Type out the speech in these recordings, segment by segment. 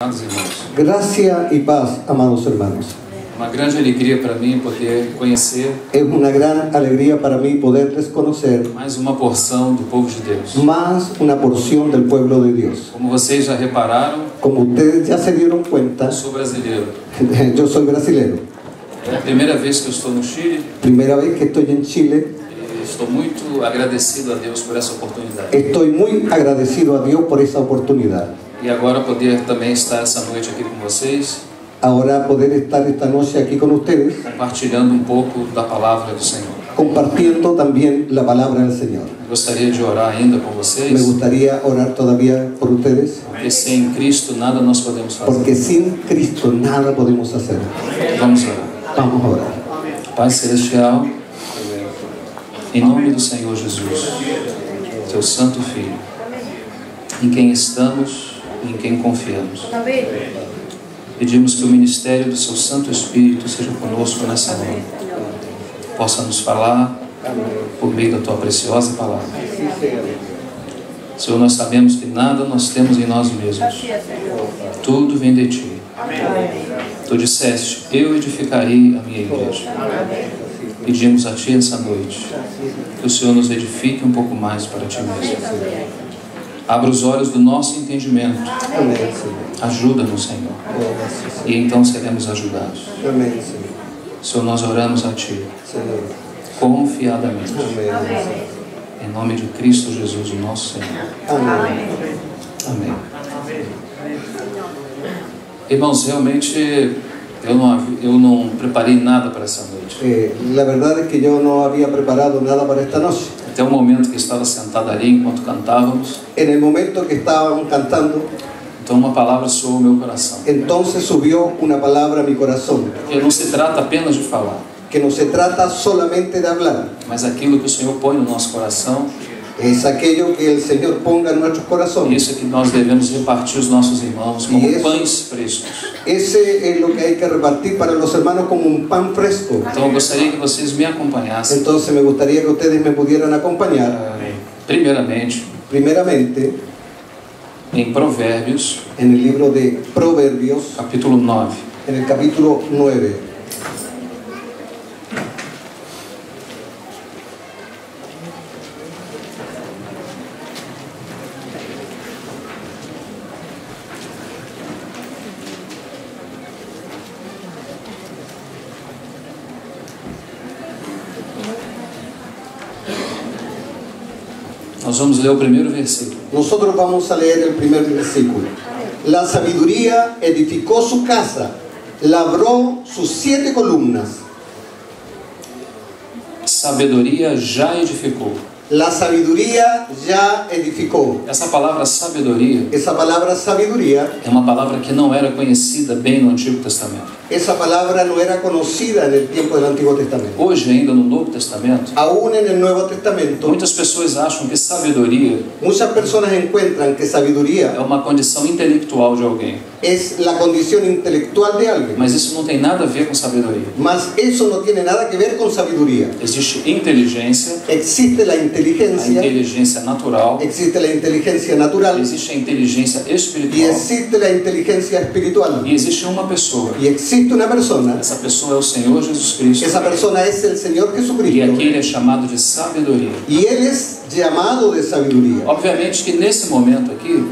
Amados irmãos, Gracia y paz, amados hermanos. uma grande alegria para mim poder conhecer Es una gran alegría para mí poderles conocer mais uma porção do povo de Deus. más una porción del pueblo de Dios. Como vocês já repararam, Como ustedes ya se dieron cuenta, eu sou brasileiro. yo soy brasilero. É a primeira vez que eu estou no Chile Primera vez que estoy en Chile. e estou muito agradecido a Deus por essa oportunidade. Estoy muy agradecido a Dios por esa oportunidad. E agora poder também estar essa noite aqui com vocês, Ahora poder estar esta noche aquí con ustedes, compartilhando um pouco da palavra do Senhor. compartiendo también la palabra del Señor. Eu gostaria de orar ainda por Me vocês, gustaría orar todavía por ustedes, porque sem Cristo nada nós podemos fazer. porque sin Cristo nada podemos hacer. Vamos orar. Vamos a orar. Pai Celestial, em nome do Senhor Jesus, Teu Santo Filho, em quem estamos e em quem confiamos. Pedimos que o ministério do Seu Santo Espírito seja conosco nessa noite. Possa nos falar por meio da Tua preciosa palavra. Senhor, nós sabemos que nada nós temos em nós mesmos. Tudo vem de Ti. Tu disseste, eu edificarei a minha igreja. Pedimos a Ti essa noite que o Senhor nos edifique um pouco mais para Ti mesmo. Abra os olhos do nosso entendimento. Amén, Señor. Ajuda-nos, Senhor. E então seremos ajudados. Amén, Señor. Senhor, nós oramos a Ti Señor. confiadamente. Amén. Em nome de Cristo Jesus, o nosso Senhor. Amén. Amém. Irmãos, realmente eu não preparei nada para essa noite. La verdad es que yo no había preparado nada para esta noche. Até o momento que estava sentado ali enquanto cantávamos, En el momento que estaban cantando, então uma palavra soou ao meu coração. entonces subió una palabra a mi corazón, Porque não se trata apenas de falar, que no se trata solamente de hablar, mas aquilo que o Senhor põe no nosso coração, es aquello que el Señor ponga en nuestros e corazones. isso é que nós devemos repartir os nossos irmãos como E isso- pães frescos. Ese es lo que hay que repartir para los hermanos como un pan fresco. Então eu gostaria que vocês me acompanhassem, Entonces me gustaría que ustedes me pudieran acompañar, primeiramente, primeramente, em Provérbios, en el libro de Proverbios, capítulo 9. en el capítulo 9. Nós vamos ler o primeiro versículo. Nosotros vamos a leer el primer versículo. La sabiduría edificó su casa, labró sus 7 columnas. Sabedoria já edificou. La sabiduría ya edificó. Essa palavra sabedoria Esa palabra sabiduría, é uma palavra que não era conhecida bem no Antigo Testamento. esa palabra no era conocida en el tiempo del Antiguo Testamento. Hoje, ainda no Novo Testamento, Aún en el Nuevo Testamento, muitas pessoas acham que sabedoria muchas personas encuentran que é sabiduría uma condição intelectual de alguém. es la condición intelectual de alguien. Mas isso não tem nada a ver com sabedoria. Mas eso no tiene nada que ver con sabiduría. Existe inteligência, Existe la a inteligencia, inteligência natural, existe la inteligencia natural existe a inteligência y espiritual existe la inteligencia espiritual. e existe uma pessoa. Y existe una persona, Essa pessoa é o Senhor Jesus Cristo esa persona es el Señor e Jesucristo aqui ele é chamado de sabedoria. y Él es llamado de sabiduría. Obviamente que nesse momento aqui,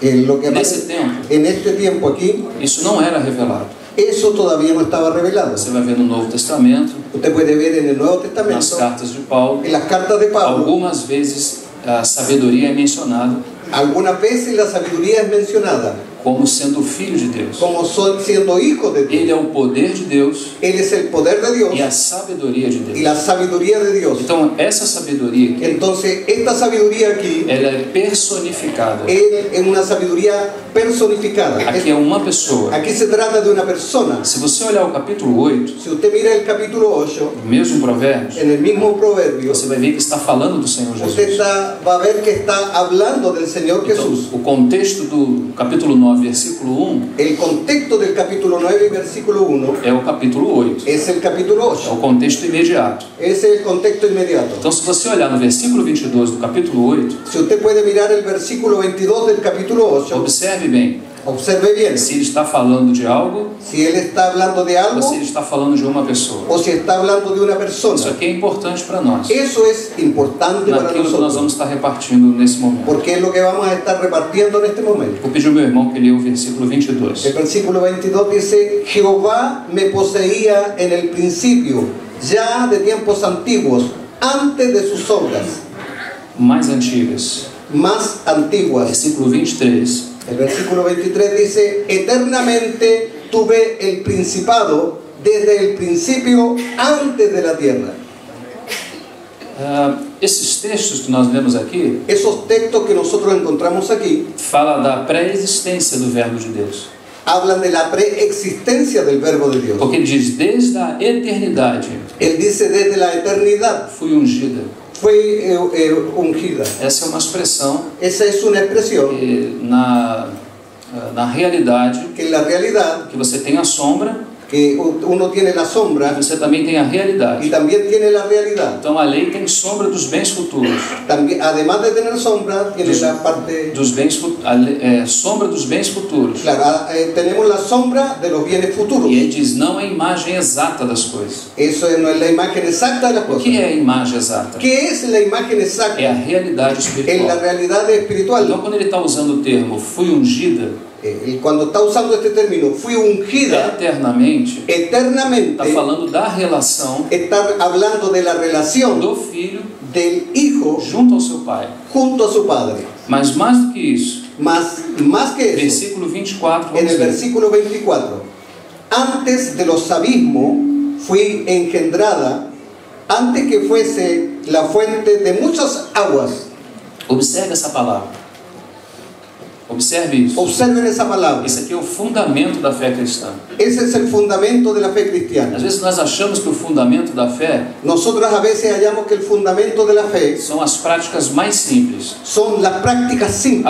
En lo que nesse aparece tempo, en este tiempo aquí, isso não era revelado. eso todavía no estaba revelado. Você vai ver no Novo Testamento, Usted puede ver en el Nuevo nas Testamento, cartas de Paulo, en las cartas de Pablo, algumas vezes a sabedoria é mencionada algunas veces la sabiduría es mencionada como sendo o Filho de Deus. como siendo hijos de Dios. Ele é o poder de Deus Él es el poder de Dios e a sabedoria de y Deus. la sabeduría de Dios. Então, essa sabedoria aqui, Entonces, esta sabiduría aquí ela é personificada. es una sabiduría personificada. Aqui é uma pessoa. Aquí se trata de una persona. Se você olhar o capítulo 8, Si usted mira el capítulo 8, no mesmo Provérbios, en el mismo proverbio, você vai ver que está falando do Senhor usted Jesus. va a ver que está hablando del Señor Então, Jesús. o contexto do capítulo 9, versículo 1, El contexto del capítulo 9, versículo 1, é o capítulo 8. es el capítulo É 8. o contexto imediato. Ese es el contexto inmediato. Então, se você olhar no versículo 22 do capítulo 8, Si usted puede mirar el versículo 22 del capítulo 8, observe bem. Observe bien. Se ele está falando de algo, Si él está hablando de ou algo se ele está falando de uma pessoa. o si está hablando de una Isso persona. aqui é importante para nós, Eso es importante para naquilo que nós nosotros, vamos estar repartindo nesse momento. porque es lo que vamos a estar repartiendo en este momento. Vou pedir ao meu irmão que leia o versículo 22. El versículo 22 dice: Jehová me poseía en el principio, ya de tiempos antiguos, antes de sus obras Mais antigas. más antiguas. Versículo 23. El versículo 23 dice: eternamente tuve el principado desde el principio, antes de la tierra. Esses textos que nós lemos aqui Esos textos que nosotros encontramos aquí fala da pré-existência do Verbo de Deus. hablan de la preexistencia del verbo de Dios. Porque ele diz, desde a eternidade Él dice: desde la eternidad fui ungida. fue ungida. Essa é uma expressão Esa es una expresión que na realidade, que en la realidad, que você tem a sombra, que uno tiene la sombra você também tem a y realidade. también tiene la realidad. Então a lei tem sombra dos bens futuros. También, además de tener sombra, tiene la parte... Dos bens, sombra dos bens futuros. Claro, tenemos la sombra de los bienes futuros. E ele diz, não é a imagem exata das coisas. Eso no es la imagen exacta de las O cosas. que é a imagem exata? ¿Qué es la imagen exacta? É a realidade Es la espiritual. realidad Então espiritual. quando ele está usando o termo fui ungida, Y cuando está usando este término, fui ungida, eternamente, eternamente, está falando da relação está hablando de la relación do filho del hijo junto ao seu pai. junto a su padre. Mas mais do que isso, Más que eso, versículo 24, en vamos el ver. versículo 24, antes de los abismos fui engendrada, antes que fuese la fuente de muchas aguas. Observe essa palavra. Observe isso. Observen esa palabra. Esse aqui é o fundamento da fé cristã. Ese es el fundamento de la fe cristiana. Às vezes nós achamos que o fundamento da fé Nosotros a veces hallamos que el fundamento de la fe são as práticas mais simples. son las prácticas simples.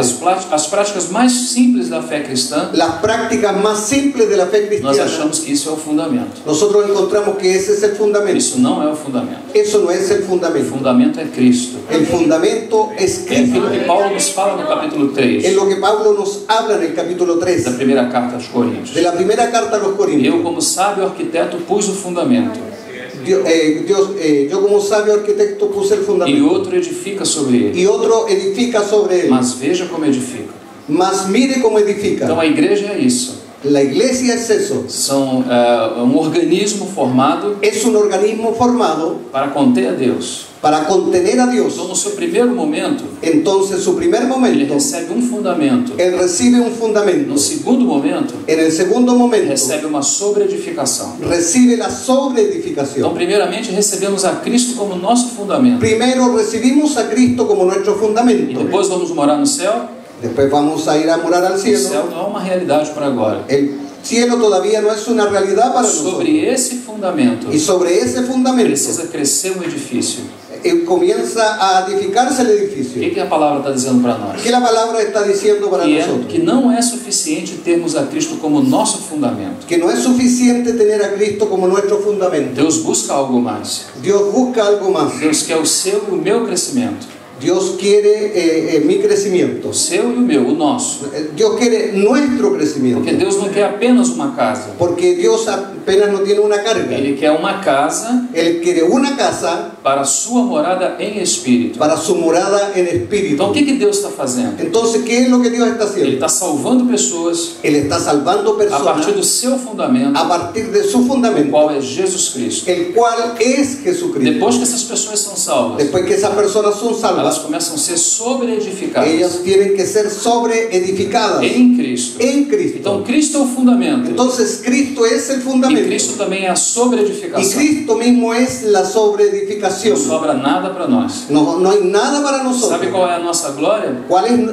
As práticas mais simples da fé cristã, Las prácticas más simples de la fe nós cristiana. achamos que isso é o fundamento. Nosotros encontramos que ese es el fundamento. Isso não é o fundamento. Eso no es el O fundamento. fundamento é Cristo. El fundamento es É aquilo Cristo. que Paulo nos fala no capítulo 3 Es lo que Pablo nos habla en el capítulo da 3 primeira carta aos Coríntios. de la primera carta a los Eu, Corintios. como sábio arquiteto, pus o fundamento, Yo como sabio arquitecto puse el e fundamento outro edifica sobre ele. y otro edifica sobre él. Mas veja como edifica. Mas mire cómo edifica. Então a igreja é isso. La iglesia es eso. São um organismo formado Es un organismo formado para conter a Deus. para contener a Dios. Então, no seu primeiro momento, Entonces, su primer ele momento, recebe um fundamento. él recibe un fundamento. No segundo momento, En el segundo momento, recebe uma sobreedificação. recibe la Então, sobreedificación. primeiramente, recebemos a Cristo como nosso fundamento. Primero recibimos a Cristo como nuestro E fundamento. depois vamos morar no céu. Después vamos a ir a morar al O céu cielo. não é uma realidade para agora. El cielo todavía no es una realidad para nosotros. Sobre esse fundamento, Y sobre ese fundamento precisa crescer um edifício. comienza a edificarse el O edificio. que a palavra está dizendo para nós? ¿Qué la palabra está diciendo para Que nosotros? não é suficiente termos a Cristo como nosso fundamento. Que no es suficiente tener a Cristo como nuestro fundamento. Deus busca algo mais. Dios busca algo más. Deus quer o seu e o meu crescimento. Dios quiere mi crecimiento. O seu e o meu, o nosso. Dios quiere nuestro Porque crecimiento. Deus não quer apenas uma casa. Porque Dios apenas no tiene una carga. Ele quer uma casa Él quiere una casa para a sua morada em espírito. para su morada en Então espíritu. o que Deus está fazendo? Entonces, ¿qué es lo que Dios está Ele haciendo? está salvando pessoas Él está salvando a partir personas do seu fundamento, a partir de su o fundamento, qual é Jesus Cristo. el cual es Jesucristo. Depois que essas pessoas são salvas, Después que esas personas son elas salvas, começam a ser sobreedificadas ellas tienen que ser sobreedificadas em Cristo. en Cristo. Então Cristo é o fundamento. Entonces, Cristo es el E fundamento. Cristo também é a Y sobreedificação. Cristo mismo es la Não sobreedificación. sobra nada para nós. No hay nada para Sabe nosotros. qual é a nossa glória?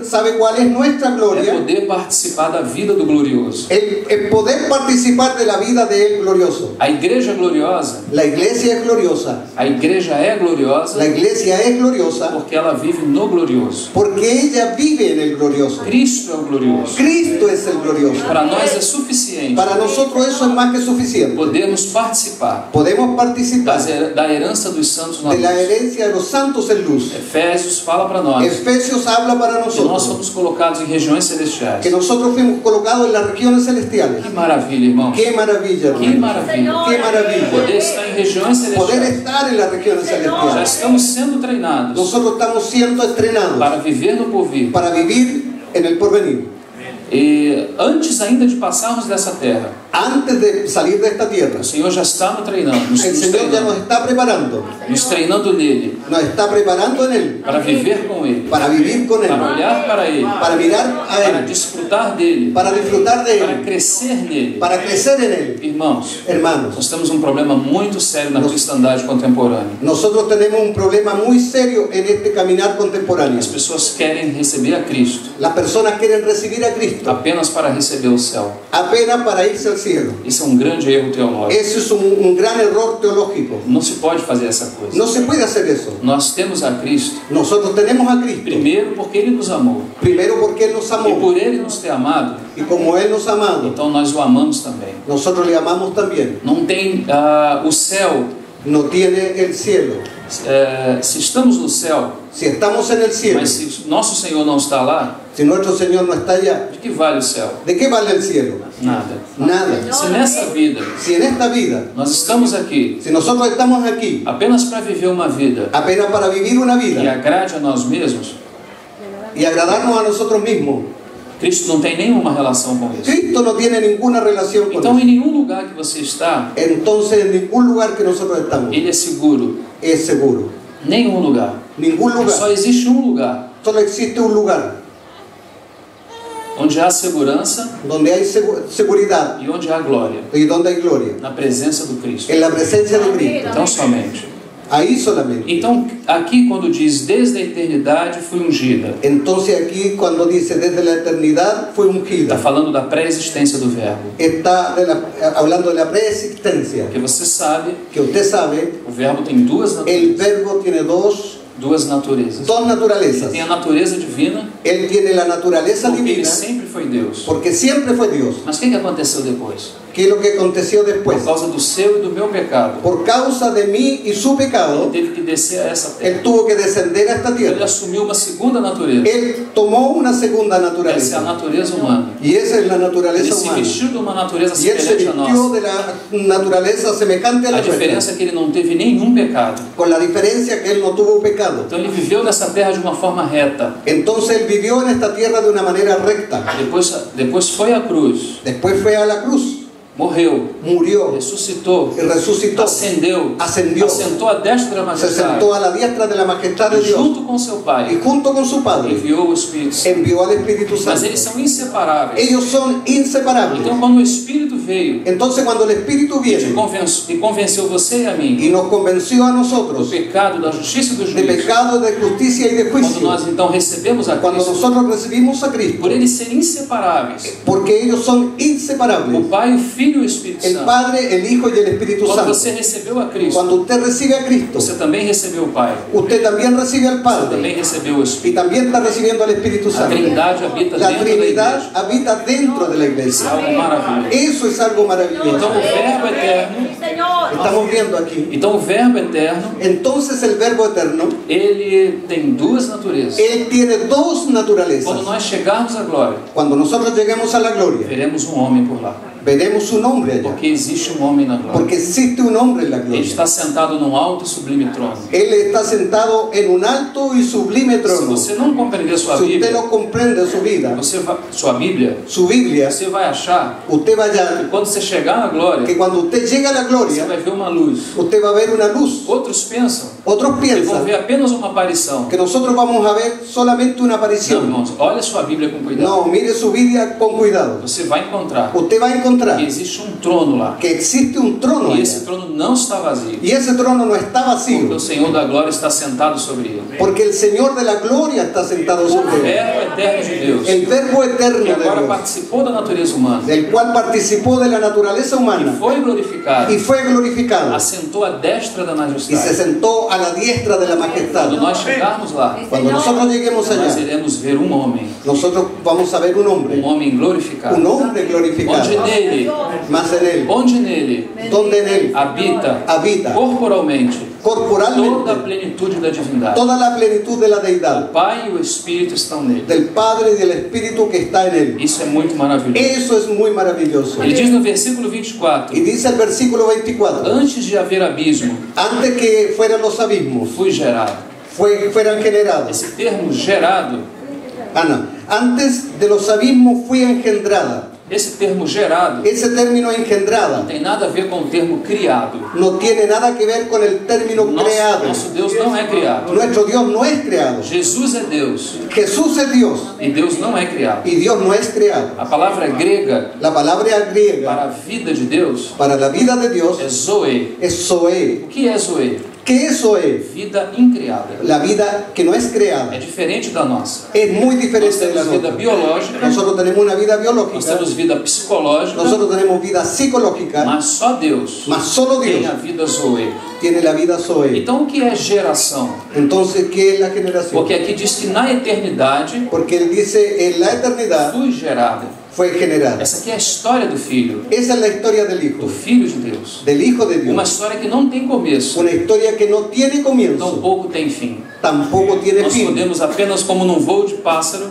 ¿Sabe cuál es nuestra É gloria? poder participar da vida do glorioso. El poder participar de la vida de Él glorioso. A igreja gloriosa, La iglesia es gloriosa. a igreja é gloriosa La iglesia es gloriosa porque ela vive no glorioso. porque ella vive en el glorioso. Cristo é o glorioso. Cristo es el glorioso. Para nós é suficiente Para nosotros eso es más que suficiente. podermos participar Podemos participar da herança dos santos santos na de la luz. herencia de los santos en luz. Efésios fala para nós Efesios habla para que nós nosotros somos colocados em regiões celestiais. que nosotros fuimos colocados en las regiones celestiales. Que maravilha, irmãos. Qué maravilla, Que hermano. maravilha. Qué maravilla. Poder estar em regiões Poder celestiais. estar en las regiones Já celestiales. estamos sendo treinados Nosotros estamos siendo estrenados para viver no porvir. para vivir en el porvenir. E antes ainda de passarmos dessa terra, Antes de salir de esta tierra, o Senhor já está nos treinando, nos el Señor ya nos está preparando nele, nos está preparando en Él para viver com Ele, para vivir con Él, para olhar para Ele, para mirar a para Él, desfrutar dele, para disfrutar de para Él, crescer nele. para crecer en Él. Irmãos, Hermanos, nós temos um problema muito sério na cristandade contemporânea. nosotros tenemos un problema muy serio en este caminar contemporáneo. As pessoas querem receber a Cristo Las personas quieren recibir a Cristo apenas para receber o céu. apenas para irse al cielo. Isso é um grande erro teológico. Eso es un gran error teológico. Não se pode fazer essa coisa. No se puede hacer eso. Nós temos a Cristo, Nosotros tenemos a Cristo, primeiro porque Ele nos amou. primero porque Él nos E amó, por Ele nos ter amado, y como Él nos ha amado, então nós o amamos também. nosotros le amamos también. Não tem o céu. No tiene el cielo. Se estamos no céu, Si estamos en el cielo, mas se nosso Senhor não está lá, si nuestro Señor no está allá, de que vale o céu? ¿de qué vale el cielo? Nada. Nada. Se nessa vida Si en esta vida, nós estamos aqui si nosotros estamos aquí apenas para viver uma vida apenas para vivir una que vida agrade a nós mesmos, y agradarnos a nosotros mismos, Cristo não tem nenhuma relação com isso. Cristo no tiene ninguna relación con Então, eso. em nenhum lugar que você está, Entonces, en ningún lugar que nosotros estamos Ele é seguro. es seguro. Nenhum lugar. Ningún lugar. Só existe um lugar Solo existe un lugar onde há segurança donde hay seguridad e onde há glória, y donde hay gloria. na presença do Cristo. En la presencia de Cristo. Então, somente. Ahí solamente. Então, aqui quando diz desde a eternidade fui ungida, Entonces aquí cuando dice desde la eternidad fue está ungida, falando da pré-existência do verbo. está hablando de la preexistencia, Porque você sabe, que usted sabe, o verbo tem duas el naturezas. verbo tiene dos Naturezas. naturalezas. Tem a natureza divina, Él tiene la naturaleza porque ele divina sempre foi Deus. porque siempre fue Dios. Mas o que aconteceu depois? ¿Qué es lo que aconteció después? Por causa do seu e do meu pecado, Por causa de mí y su ele pecado, teve que descer a essa terra. Él tuvo que descender a esta Ele tierra. assumiu uma segunda natureza. Él tomó una segunda Essa é a naturaleza. natureza humana. Y esa es la Ele naturaleza se humana. vestiu de uma natureza Y Él se semelhante à vistió nossa. de la naturaleza semejante a A la diferença nuestra. é que ele não teve nenhum pecado. Con la diferencia que Él no tuvo pecado. Então ele viveu nessa terra de uma forma reta. Entonces Él vivió en esta tierra de una manera recta. Depois foi à cruz, Después fue a la cruz, morreu, murió ressuscitou, y resucitó. ascendeu, Ascendió. assentou à destra da Se majestade. sentó a la diestra de la majestad de E Dios. junto com seu Y Pai, junto con su Padre enviou o Espírito Santo. envió al Espíritu Mas Santo. eles são inseparáveis. Ellos son inseparables. Então quando o Espírito veio Entonces cuando el Espíritu e viene convenceu você e a mim y nos convenció a do nosotros pecado, da justiça e do de juízo, pecado, de justicia y de quando juicio, nós então recebemos a cuando Cristo, nosotros recibimos a Cristo, por eles serem inseparáveis, porque ellos son o inseparables, Pai, o Filho e o Espírito el Santo. Padre, el Hijo y el Espíritu Quando Santo. você recebeu a Cristo, Cuando usted recibe a Cristo, você também recebeu o Pai, usted también recibe al você Padre também recebeu o y Espírito. también está recibiendo al Espíritu A Santo. Trindade habita La dentro da Trinidad igreja. habita dentro de la Isso é iglesia. algo maravilhoso. Eso es algo Então maravilloso. o Verbo eterno, Estamos viendo aquí. então o Verbo eterno, Entonces el Verbo eterno, ele tem duas naturezas. Él tiene dos Quando naturalezas. nós chegarmos à glória, Cuando nosotros lleguemos a la gloria, veremos um homem por lá, veremos su nombre allá. porque existe um homem na glória. Porque existe un hombre en la Ele gloria. está sentado num alto e sublime trono. Él está sentado en un alto y sublime Se trono. você não compreender sua Si usted Bíblia, no comprende su vida, sua Bíblia, su Biblia, você vai achar usted va a que hallar quando você chegar na glória, que cuando usted llega a la você gloria, vai ver uma luz. usted va a ver una luz. Outros pensam Otros que vão piensan ver apenas uma aparição. que nosotros vamos a ver solamente una Não, aparición. irmãos, olha sua Bíblia com cuidado. No, mire su Biblia con cuidado. Você vai encontrar Usted va a encontrar que existe um trono lá. que existe un trono E esse allá. trono não está vazio. Y ese trono no está Porque vacío, o Senhor da glória está sentado sobre ele. porque el Señor de la gloria está sentado O sobre él. Verbo eterno de Deus, El Verbo eterno que de agora Dios, participou da natureza humana, del cual participó de la naturaleza e humana foi glorificado, y fue glorificado assentou à destra da y se majestade. sentó a la diestra de la majestad. Quando nós chegarmos lá, Cuando nosotros lleguemos nós allá, iremos ver um homem nosotros vamos a ver un hombre glorificado. glorificado, Onde nele, más en él, onde nele donde en él habita habita corporalmente corporalmente toda a plenitude da divindade. toda la plenitud de la deidad, O Pai e o Espírito estão nele. del Padre y del Espíritu que está en él. Isso é muito maravilhoso. Eso es muy maravilloso. Ele diz no versículo 24: Y dice el versículo 24, antes de haver abismo, antes que fueran los abismos, fui gerado. fueran generados. Esse termo gerado, Antes de los abismos fui engendrada. esse termo gerado, Ese término não engendrada tem nada a ver com o termo criado. no tiene nada que ver con el término creado. Nosso Deus não é criado. Nuestro Dios no es creado. Jesus é Deus Jesús es Dios e Deus não é criado. y Dios no es creado. A palavra grega La palabra griega para a vida de Deus para la vida de Dios é zoe. es zoe. O que é zoe? ¿Qué es zoe? Vida incriada. La vida que no es É creada. diferente da nossa. Es muy Nós diferente de la temos vida nuestra. biológica, Nosotros tenemos una vida nós biológica, temos vida psicológica, nosotros tenemos vida psicológica, mas só Deus mas solo tem Dios a vida zoe. tiene la vida zoe. Então o que é geração? Entonces, ¿qué es la generación? Porque aqui diz que na eternidade Porque él dice, en la eternidad fui gerado. fue generada. Essa aqui é a história do Filho, Esa es la historia del do Hijo, Filho de Deus. del Hijo de Uma Dios. história que não tem começo, Una historia que no tiene comienzo, tampouco tem fim. tampoco tiene Nós fin. podemos apenas, como num voo de pássaro,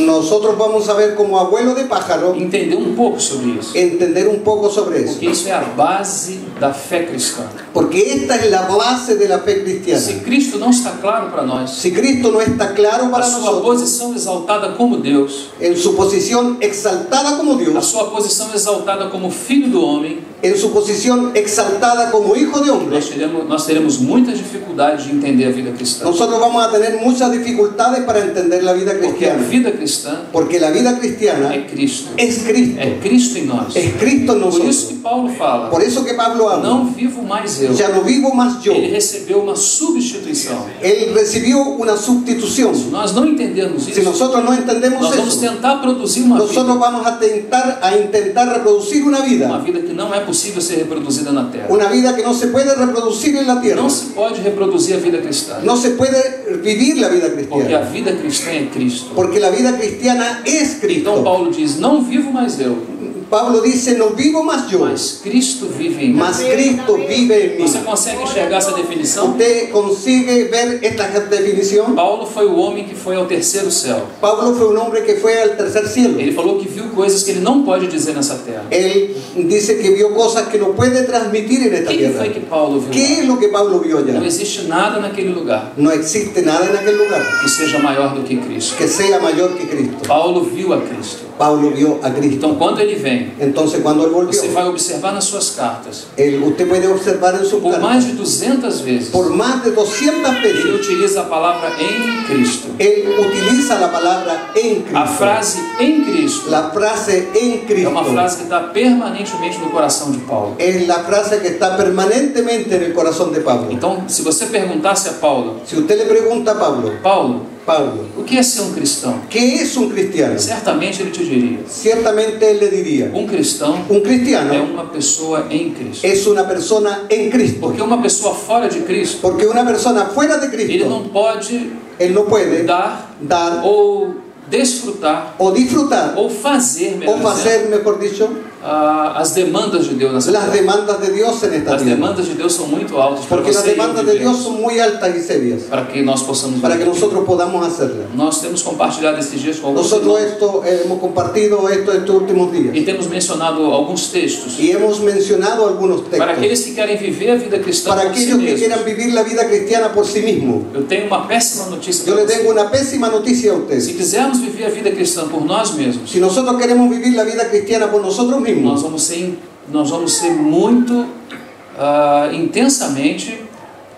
Nosotros vamos a ver como abuelo de pájaro, entender um pouco sobre isso. entender un poco sobre eso. Porque isso é a base da fé cristã. Porque esta es la base de la fe cristiana. Se Cristo não está claro para nós, Si Cristo no está claro a para sua nosotros, posição exaltada como Deus, en su posición exaltada como a Dios, sua posição exaltada como Filho do homem, en su posición exaltada como Hijo de hombre, nós teremos muitas dificuldades de entender a vida cristã. nosotros vamos a tener muchas dificultades para entender la vida Porque a cristiana. vida cristã Porque la vida cristiana é Cristo. es Cristo. É Cristo em nós. Es Cristo en Por isso nosotros. que Paulo fala, Por eso que Pablo habla, não vivo mais eu. ya no vivo más yo. Ele recebeu uma substituição. Él recibió una sustitución. Se nós não entendermos Si isso, nosotros no entendemos nós vamos eso, tentar produzir uma nosotros vida. vamos a intentar reproducir una Uma vida. vida que não é possível ser reproduzida na Terra. Una vida que no se puede reproducir en la tierra. Não se pode reproduzir a vida cristã. No se puede vivir la vida Porque a cristiana. vida cristã é Cristo. Porque la vida cristiana es Então Cristo. Paulo diz, não vivo mais eu, Pablo dice, no vivo más yo, mas Cristo vive em mim. mas Cristo vive en mí. Você consegue enxergar essa definição? ¿Usted consigue ver esta definición? Paulo foi o homem que foi ao terceiro céu. Pablo fue un hombre que fue al tercer cielo. Ele falou que viu coisas que ele não pode dizer nessa terra. Él dice que vio cosas que no puede transmitir en O esta que tierra. foi que Paulo viu? ¿Qué es lo que Pablo vio Não allá? existe nada naquele lugar No existe nada en aquel lugar que seja maior do que Cristo. que sea mayor que Cristo. Paulo viu a Cristo. Pablo vio a Cristo. Então quando ele vem, Entonces cuando él volvió, você vai observar nas suas cartas, usted puede observar en su por carta, mais de 200 vezes, por más de 200 ele veces, utiliza a palavra em Cristo. él utiliza la palabra en A Cristo. frase em Cristo La frase en é Cristo uma frase que está permanentemente no coração de Paulo. es la frase que está permanentemente en el corazón de Pablo. Então, se você perguntasse a Paulo, Si usted le pregunta a Pablo, Pablo, o que é ser um cristão? ¿qué es un cristiano? Certamente ele te diria, Ciertamente él le diría, um cristão un é cristiano uma pessoa em Cristo. es una persona en Cristo. Porque uma pessoa fora de Cristo, Porque una persona fuera de ele Cristo, não pode él no puede dar dar ou desfrutar o disfrutar ou fazer, o melhor dizendo, hacer, mejor dicho, as demandas de Deus nessa las terra. demandas de Dios en esta As tierra. demandas de Deus são muito altas para Porque las você e eu demandas de viver, Dios son muy altas y serias para que nós possamos para que viver. nosotros podamos hacerlas. Nós temos compartilhado esses dias com alguns Nosotros irmãos hemos compartido esto estos últimos días e temos mencionado alguns textos y hemos mencionado algunos para textos aqueles que querem viver a vida cristã para por si aquellos que mesmos. quieran vivir la vida cristiana por sí mismos. Eu tenho uma péssima notícia Yo para le você. tengo una pésima noticia a Se ustedes. quisermos viver a vida cristã por nós mesmos, Si nosotros queremos vivir la vida cristiana por nosotros nós mismos, vamos ser muito intensamente,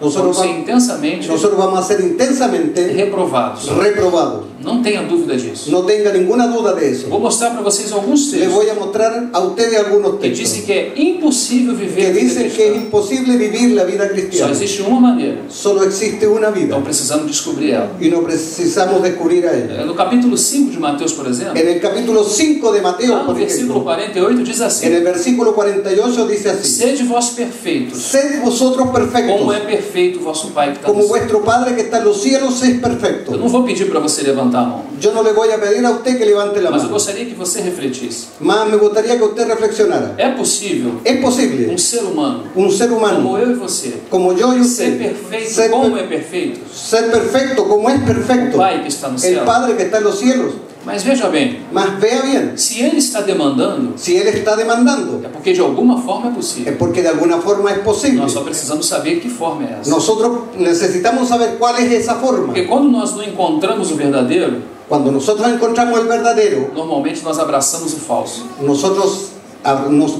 nosotros vamos a ser intensamente reprovados. reprobados. Não tenha dúvida disso. No tenga ninguna duda de eso. Vou mostrar para vocês alguns Les textos voy a mostrar a ustedes algunos que textos dizem que é impossível viver que a vida dicen que es cristã. imposible vivir la vida Só cristiana. existe uma maneira. Solo existe una vida Então precisamos descobrir ela. y no precisamos descubrir a ella. No capítulo 5 de Mateus, por exemplo, En el capítulo 5 de Mateo, lá no por versículo ejemplo, 48 diz en assim: el versículo 48 dice así: Sede vós perfeitos, Sed vosotros como perfectos, é perfeito o vosso Pai que está como no céu. vuestro Padre que está en los cielos es perfecto. Eu não vou pedir para você levantar levantar a mão. Yo no le voy a pedir a usted que levante la Mas eu mano. gostaria que você refletisse. Más me gustaría que usted reflexionara. É possível Es posible ser humano, un ser como humano, eu e você, como yo y ser usted, perfeito como é perfeito ser perfecto como es o perfecto Pai que está no el céu? Padre que está en los cielos. Mas veja bem, Mas vea bien, se Ele está demandando, si Él está demandando, é porque de alguma forma é possível. es porque de alguna forma es posible. Nós só precisamos saber que forma é essa. Nosotros necesitamos saber cuál es esa forma. Porque quando nós não encontramos o verdadeiro, Cuando nosotros encontramos el verdadero, normalmente nós abraçamos o falso.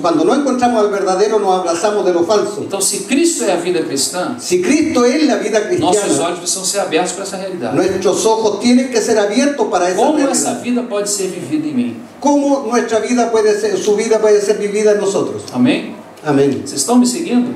cuando no encontramos el verdadero, nos abrazamos de lo falso. Então, se Cristo é a vida cristã, Si Cristo es la vida nossos cristiana, olhos precisam ser abertos para essa realidade. nuestros ojos tienen que ser abiertos para esa Como essa realidad. vida pode ser vivida em mim? ¿Cómo nuestra vida su vida puede ser vivida en nosotros? Amém? Amén. Vocês estão me seguindo?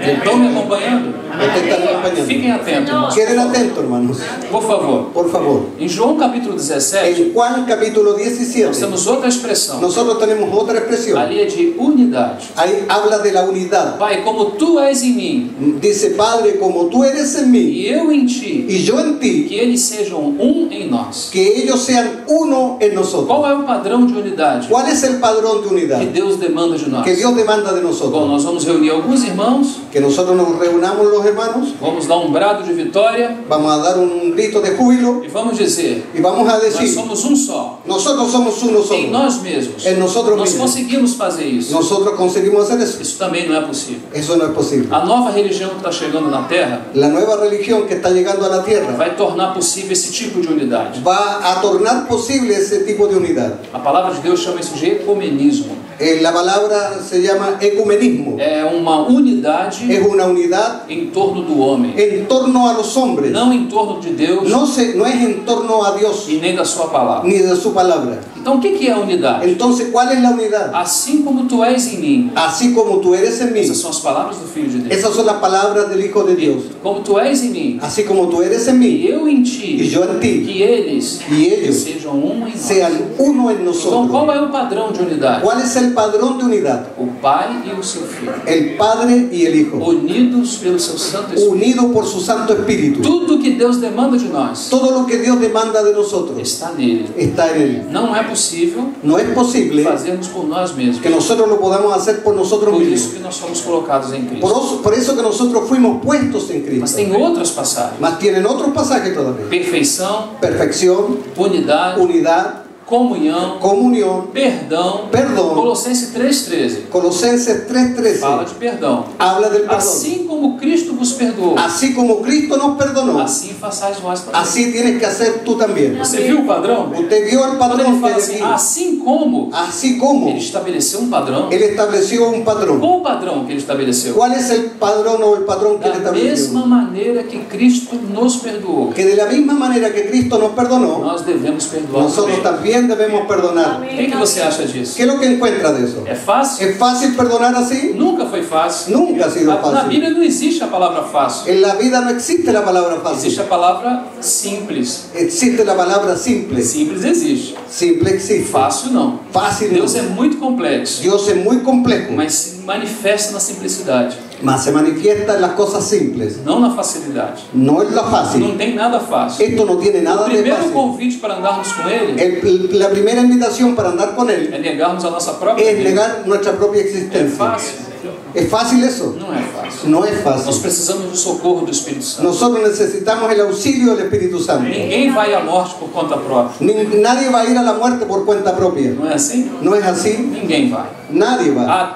Estão me acompanhando? Usted está acompañando. Fiquem atentos, irmãos. Queden atentos, hermanos. Por favor. Por favor. Em João capítulo 17, En Juan capítulo nós 17, temos outra expressão. nosotros tenemos otra expresión. Ali é de unidade. Ahí habla de la unidad. Pai, como tu és em mim Dice, Padre, como tú eres en mí e eu em ti, y yo en ti, que eles sejam um em nós. que ellos sean uno en nosotros. Qual é o padrão de unidade ¿Cuál es el padrón de unidad que Deus demanda de nós? que Dios demanda de Bom, nosotros? nós vamos reunir alguns irmãos, Que nosotros nos reunamos los hermanos, vamos dar um brado de vitória vamos a dar un grito de júbilo e vamos dizer: y vamos a nós decir, somos um só. nosotros somos uno Em solo. nós mesmos. En nosotros Nós mismos. conseguimos fazer isso. Nosotros conseguimos hacer eso. Isso também não é possível. Eso no es posible. A nova religião que está chegando na Terra La nueva religión que está llegando a la tierra vai tornar possível esse tipo de unidade. va a tornar posible ese tipo de unidad. A palavra de Deus chama isso de ecumenismo. La palabra se llama ecumenismo. É uma unidade Es una unidad em torno do homem, en torno a los hombres. não em torno de Deus No es en torno a Dios e nem da sua palavra. ni de su palabra. Então, o que é a unidade? Entonces, ¿cuál es la unidad? Assim como tu és em mim. Así como tú eres en mí. Essas são as palavras do Filho de Deus. Esas son las palabras del Hijo de Dios. Como tu és em mim Así como tú eres en e mí eu em y ti, yo en ti, que eles y ellos sejam um em nós. sean uno en Então, nosotros. qual é o padrão de unidade? ¿Cuál es el padrón de unidad? O Pai e o seu Filho, El Padre y el Hijo, unidos pelo seu Santo Espírito. unidos por su Santo Espíritu. Tudo que Deus demanda de nós Todo lo que Dios demanda de nosotros está nele. está en Él. Não é possível No es posible fazermos por nós mesmos. que nosotros lo podamos hacer por nosotros Por isso mismos. que nós somos colocados em Cristo. Por eso que nosotros fuimos puestos en Mas Cristo. tem outras passagens. Mas tienen otros pasajes todavía. Perfeição, Perfección, unidade, unidad, comunhão, comunión, perdão. perdão. Colossenses 3,13 Colosenses fala 3:13 de perdão. habla del perdón. Assim como Cristo vos perdoou, Así como Cristo nos perdonó, assim façais vós também. así tienes que hacer tú también. Você viu o padrão? Usted vio el Quando ele padrón que fala hay assim, aquí. assim como Así como ele estabeleceu um padrão, Él estableció un padrón. qual o padrão que ele estabeleceu? ¿Cuál es el padrón o el patrón que él Da mesma estableció? maneira que Cristo nos perdoou, Que de la misma manera que Cristo nos perdonó, nós devemos perdoar nosotros também. también debemos perdonar. O que você acha disso? ¿Qué es lo que encuentra de eso? É fácil? ¿Es fácil perdonar así? Nunca foi fácil. Nunca ha sido Na fácil. Bíblia não existe a palavra fácil. En la vida no existe la palabra Existe fácil. a palavra simples. Existe la palabra simple. Simples existe. Simple existe. Fácil não. Fácil Deus é no. muito complexo, Dios es muy complejo, mas se manifesta na simplicidade, mas se manifiesta en las cosas simples. não na facilidade. No es lo Não fácil. tem nada fácil. Esto no tiene O nada de primeiro fácil. convite para andarmos com Ele La primera invitación para andar con Él é negarmos a nossa própria es vida. negar nuestra propia É existencia. fácil? ¿Es fácil eso? Não é fácil. No es Nós fácil. precisamos do socorro do Espírito Santo. Nosotros necesitamos el auxilio del Espíritu Santo. Ninguém vai à morte por conta própria. Nadie va a ir a la muerte por cuenta propia. Não é assim? ¿No es así? Ninguém vai. Nadie va.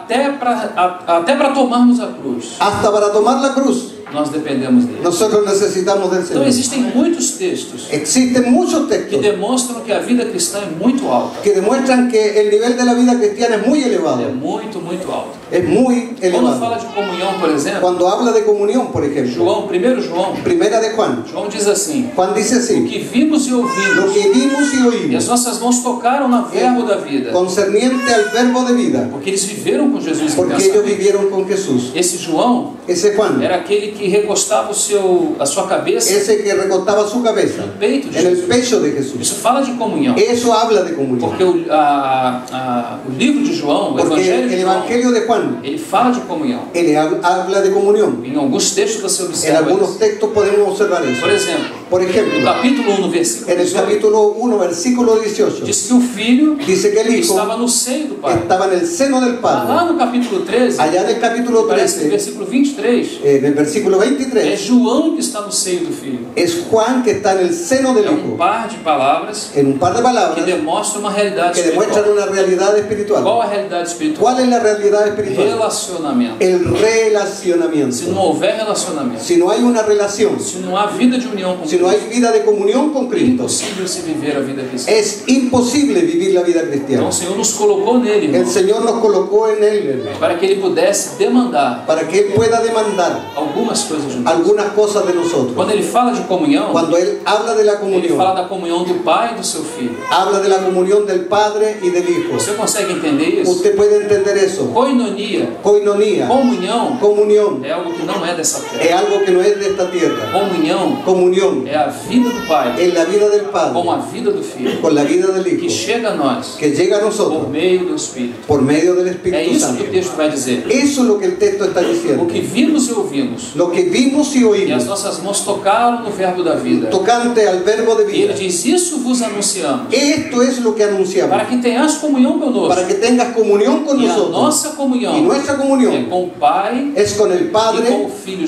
Até para tomarmos a cruz, Hasta para tomar la cruz, nós dependemos dele. nosotros necesitamos del Então Señor. existem muitos textos Existen muchos que textos demonstram que a vida cristã é muito alta. que demuestran que el nivel de la vida cristiana es muy É elevado. muito, muito alta. Es muy Quando fala elevado. de comunhão, por exemplo, Cuando habla de comunión, por ejemplo, João, 1 João, primera de Juan, João diz assim: Juan dice o así: que vimos e lo ouvimos, que vimos y e as oímos nossas mãos tocaram no verbo da vida, concerniente al verbo de vida, porque eles viveram com Jesus em porque ellos pensamento. vivieron con Jesús. Esse João Ese Juan, era aquele que recostava a sua cabeça ese que recostaba su cabeza no peito de en el Jesus. pecho de Jesús. Isso fala de comunhão. Eso habla de comunión. Porque o livro de João, o Porque Evangelho de el João, Evangelio de Juan, ele fala de comunhão. él habla de comunión. Em alguns textos você En observa algunos isso. textos podemos observar eso. Por exemplo, Por ejemplo, no capítulo 1, no versículo en el 18, capítulo 1, versículo 18, diz que o filho dice que el hijo estava no seio do pai. estaba en el seno del Lá Padre. no capítulo 13, Allá en el capítulo parece que no 13, versículo 23, en el versículo é 23, João que está no seio do filho. es Juan que está en el seno del É um hijo. par de palavras En un par de que palabras demonstra uma realidade que demuestran espiritual. una realidad espiritual. Qual a realidade espiritual? ¿Cuál es la realidad espiritual? Relacionamento. El Se não relacionamiento. houver relacionamento, Si no hay una relación, se não há vida de união com si no hay Cristo, vida de comunión con é Cristo, impossível se viver a vida cristã. es imposible vivir la vida Então cristiana. o Senhor nos colocou nele, El irmão, Señor nos colocó en Él, hermano, para que Ele pudesse demandar para que Él pueda demandar algumas coisas de nós. algunas cosas de nosotros. Quando Ele fala de comunhão, Cuando Él habla de la Ele comunión, fala da comunhão do Pai e do seu Filho. habla de la comunión del Padre y del Hijo. Você consegue entender isso? Usted puede entender eso. Koinonia, Coinonía, comunhão, comunión, é algo que não é dessa es terra. algo que no es de esta tierra. Comunhão Comunión é a vida do Pai es la vida del com Padre, a vida do Filho, con la vida del que Hijo, chega a nós que llega a por nosotros meio do Espírito. por medio del É Espíritu isso Santo. que o texto vai dizer. Eso es lo que el texto está O diciendo. que vimos e ouvimos, Lo que vimos y e as oímos, nossas mãos tocaram no verbo da vida. tocante al verbo de E ele vida. diz: Isso vos anunciamos, Esto es lo que anunciamos, para que tenhas comunhão conosco. para que tengas comunión con E a nosotros. nossa Y comunhão nuestra é comunión com o Pai. es con el Padre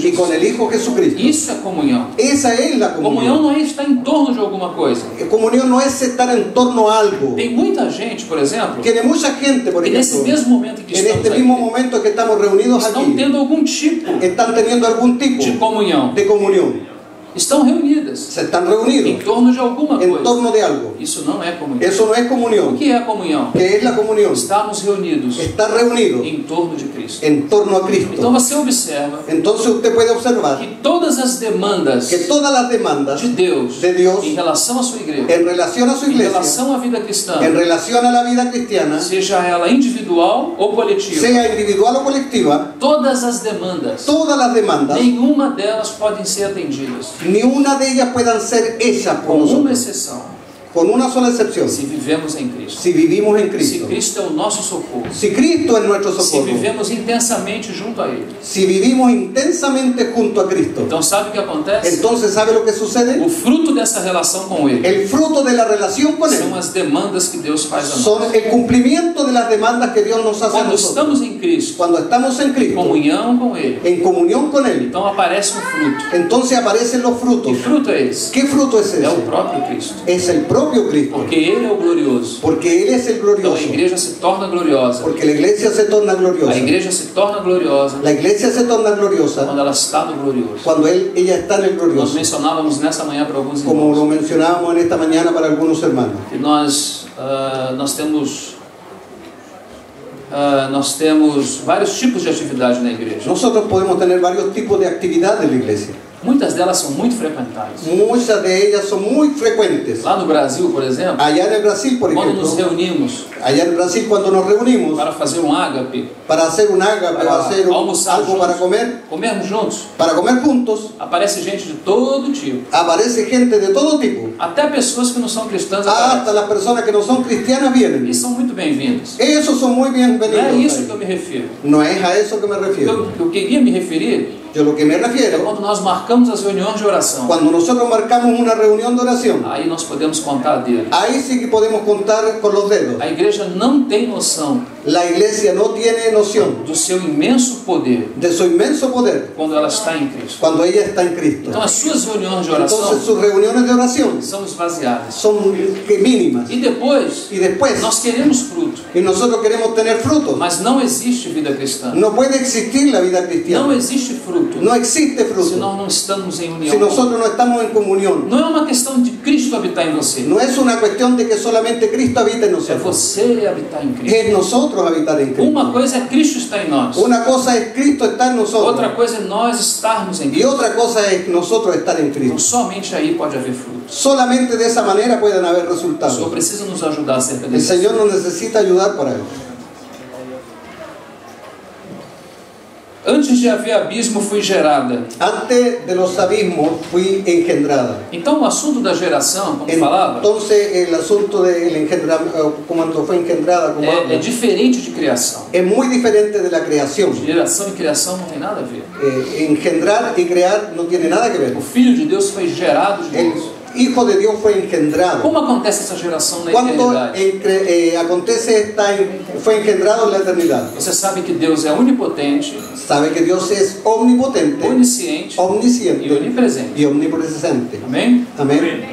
y con el Hijo Jesucristo. Isso é comunhão. Esa es la Comunhão comunión. não é estar em torno de alguma coisa. Comunión no es estar en torno a algo. Tem muita gente, por exemplo, Que de mucha gente, por que nesse ejemplo, mesmo momento em que en estamos este mismo aqui, momento que estamos reunidos estão aquí, tendo algum tipo están teniendo algún tipo de comunhão. de comunión. Estão reunidas Se están em reunidos torno de alguma en coisa. torno de algo. Isso não é comunhão. Eso no es O comunión. que é a comunhão? ¿Qué es la comunión? Estamos reunidos Estar reunido em torno de Cristo. en torno a Então Cristo. você observa Entonces usted puede observar que todas as demandas que todas las demandas de Deus em relação à sua igreja, en relación a su em iglesia, relação à vida cristã, en relación a la vida cristiana, seja ela individual ou coletiva, sea individual o colectiva, todas as demandas, todas las demandas, nenhuma delas podem ser atendidas, ni una de ellas puedan ser hechas por com uma nosotros, exceção, con una sola excepción. se vivemos em Cristo. Si vivimos en Se Cristo, Cristo é o nosso socorro, si Cristo es nuestro se socorro, vivemos intensamente junto a Ele. si vivimos intensamente junto a Cristo, Então sabe o que acontece? entonces ¿sabe lo que sucede? O fruto dessa relação com Ele El fruto de la relación con Él são as demandas que Deus faz a nós. son el cumplimiento de las demandas que Dios nos hace a Quando nosotros. estamos em Cristo, Cuando estamos en Cristo, comunhão com Ele, en comunión con Él, então aparece um fruto. entonces aparecen los frutos. Que fruto é esse? ¿Qué fruto es É o ese? próprio Cristo. Es el propio Cristo, Porque Ele é o glorioso. porque Él es el Então a glorioso, igreja se torna gloriosa. porque la iglesia se torna gloriosa. A igreja se torna gloriosa La iglesia se torna gloriosa quando ela está no glorioso. cuando ella está en el Nós glorioso, mencionávamos nessa manhã para alguns como irmãos lo mencionábamos en esta mañana para algunos hermanos. que nós temos vários tipos de atividade na igreja. Nosotros podemos tener varios tipos de actividades en la iglesia. Muitas delas são muito frequentadas. Muchas de ellas son muy frecuentes. Lá no Brasil, por exemplo, Allá en el Brasil, por quando nos ejemplo, reunimos allá en Brasil cuando nos reunimos para fazer um ágape, para hacer un ágape o para hacer almoçar algo para comermos juntos, comer juntos, aparece gente de todo tipo. aparece gente de todo tipo. Até pessoas que não são cristãs Hasta aparecem. las personas que no son cristianas vienen. E são muito bem-vindos. Esos son muy Não é bienvenidos. isso que eu me refiro. No es a eso que me O que refiero. eu queria me referir Yo lo que me é refiero, quando nós marcamos as reuniões de oração. cuando nosotros marcamos una reunión de oración, Aí nós podemos contar dedos. ahí sí que podemos contar con los dedos. A igreja não tem noção La iglesia no tiene noción do seu imenso poder de su inmenso poder quando ela está em Cristo. cuando ella está en Cristo. Então as suas reuniões de oração Entonces sus reuniones de oración são esvaziadas. son mínimas. E depois, Y después, nós queremos fruto, y nosotros queremos tener frutos. mas não existe vida cristã. No puede existir la vida Não cristiana. existe fruto No existe se fruto nós não estamos em união. si nosotros no estamos en comunión. Não é uma questão de Cristo habitar em você. No es una cuestión de que solamente Cristo habita en É nosotros. você habitar em Cristo. Es nosotros habitar en Cristo. Uma coisa é Cristo estar em nós. Una cosa es Cristo estar en nosotros. Outra coisa é nós estarmos em Y Cristo. otra cosa es nosotros estar en Então Cristo. somente aí pode haver fruto. Solamente de esa manera pueden haber O Senhor resultados. precisa nos ajudar acerca El disso. Señor nos necesita ayudar para ello. Antes de haver abismo, fui gerada. Antes de los abismos fui engendrada. Então, o assunto da geração, como falava, Entonces el asunto del engendramiento, cuando fue engendrada, como é diferente de criação. es muy diferente de la creación. Geração e criação não tem nada a ver. Engendrar y crear no tiene nada que ver. O Filho de Deus foi gerado de El Deus. Hijo de Dios fue engendrado. Como acontece essa geração na Cuando eternidade? acontece fue engendrado en la eternidad. Você sabe que Deus é onipotente, Sabe que Dios es omnipotente, onisciente e omnisciente onipresente. y omnipresente. Amém? Amén.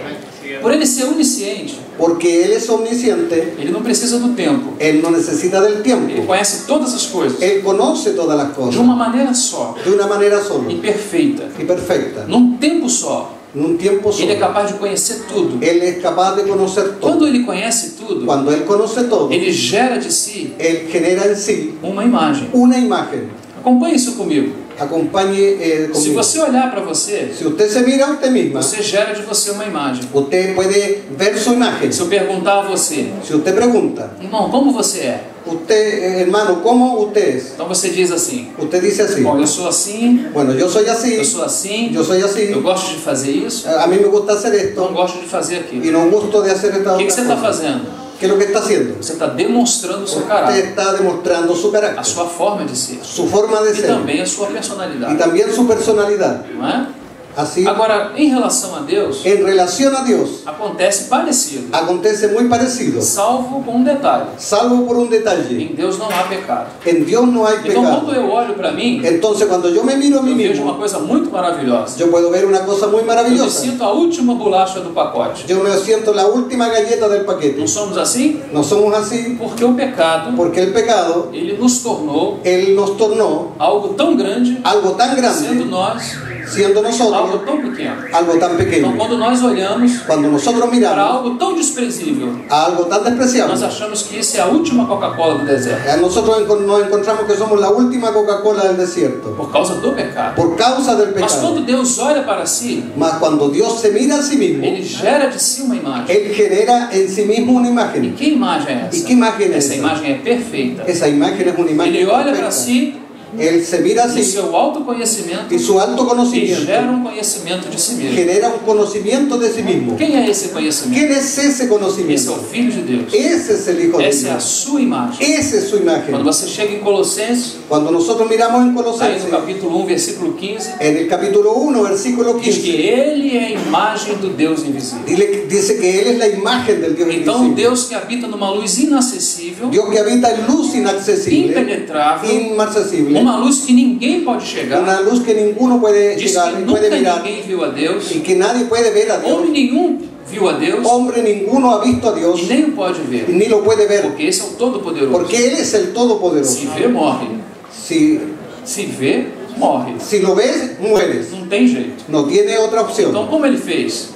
Por ele ser onisciente, Porque Él es omnisciente, ele não precisa do tempo. Él no necesita del Ele tiempo. conhece todas as coisas Él conoce todas las de cosas uma maneira só de una manera sola e perfeita. y perfecta, Num tempo só, en un tiempo ele é solo. capaz de conhecer tudo. Él es capaz de conocer todo. Quando ele conhece tudo, Cuando Él conoce todo, ele gera de si Él genera en sí uma imagem. una imagen. Acompanhe isso comigo. Acompañe Se conmigo. você olhar para você, Si usted se mira a usted misma, você gera de você uma imagem. usted puede ver su imagen. Se eu perguntar a você, Si usted pregunta, irmão, como você é? usted, hermano, ¿cómo usted es? Então você diz assim: Usted dice así. bom, eu sou assim, Bueno, yo soy así, eu sou assim, yo soy así, eu gosto de fazer isso, a mí me gusta hacer não esto gosto de fazer aquilo. y no gusto de hacer esta O que otra você está cosa. fazendo? ¿Qué es lo que está haciendo? Você está demonstrando o seu Usted caráter, está demostrando su a carácter, sua forma de ser su forma de e ser também a sua y personalidade, también su personalidad. não é? Así, Agora, em relação a Deus, en relación a Dios, acontece parecido, acontece muy parecido, salvo com um detalhe: salvo por un detalle. em Deus não há pecado. En Dios no hay Então, quando pecado. eu olho para mim, Entonces, cuando yo me miro a mí eu vejo uma mismo, coisa muito maravilhosa. yo puedo ver una cosa muy Eu me maravillosa. sinto a última bolacha do pacote. Yo me siento la última galleta del paquete. Não somos assim? No somos así Porque o pecado, porque el pecado, ele nos tornou Él nos tornó algo tão grande, algo tan sendo grande, nós siendo algo nosotros tão pequeno. algo tan Então, pequeño. quando nós olhamos Cuando nosotros para miramos algo tão desprezível, a algo tan nós despreciable, achamos que isso é a última Coca-Cola do deserto, nosotros nos encontramos que somos la última Coca-Cola del desierto por causa do pecado. por causa del Mas pecado. quando Deus olha para si, Mas cuando Dios se mira a sí mismo, Ele gera de si uma imagem. Él genera en sí mismo una E imagen. que imagem é essa? E que imagem é Essa essa? imagem é perfeita. Esa imagen es una imagen Ele olha para perfecta. si, Él se mira no así seu autoconhecimento, y su alto e conocimiento gera um conhecimento de si mesmo. genera un conocimiento de sí mismo. Quem é esse conhecimento? ¿Quién es ese Esse é conocimiento? o Filho de Deus. Ese es el Hijo de Essa é a Dios. sua imagem. Esa es su Quando imagen. você chega em Colossenses, Cuando nosotros miramos en aí no Colosenses, capítulo 1, versículo 15, en el capítulo 1, versículo diz que 15, Ele é a imagem do Deus invisível. dice que Él es la imagen del Dios Então, invisible. Deus que habita numa luz inacessível, Dios que habita en luz inaccesible, impenetrável, inaccesible, uma luz que ninguém pode chegar, una luz que ninguno puede diz llegar, que puede nunca mirar, ninguém viu a Deus, y que nadie puede ver a Dios. homem nenhum viu a Deus Hombre ninguno ha visto a Dios e nem o pode y ver, ni lo puede ver, porque esse é o Todo-Poderoso. porque Él es el Todopoderoso. Se vê, morre. Si, Se vê, morre. si lo ves, mueres. Não tem jeito. No tiene otra opción. Então, como Ele fez?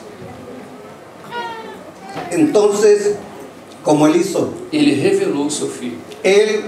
Entonces, como Él hizo, Ele revelou o seu Filho. Él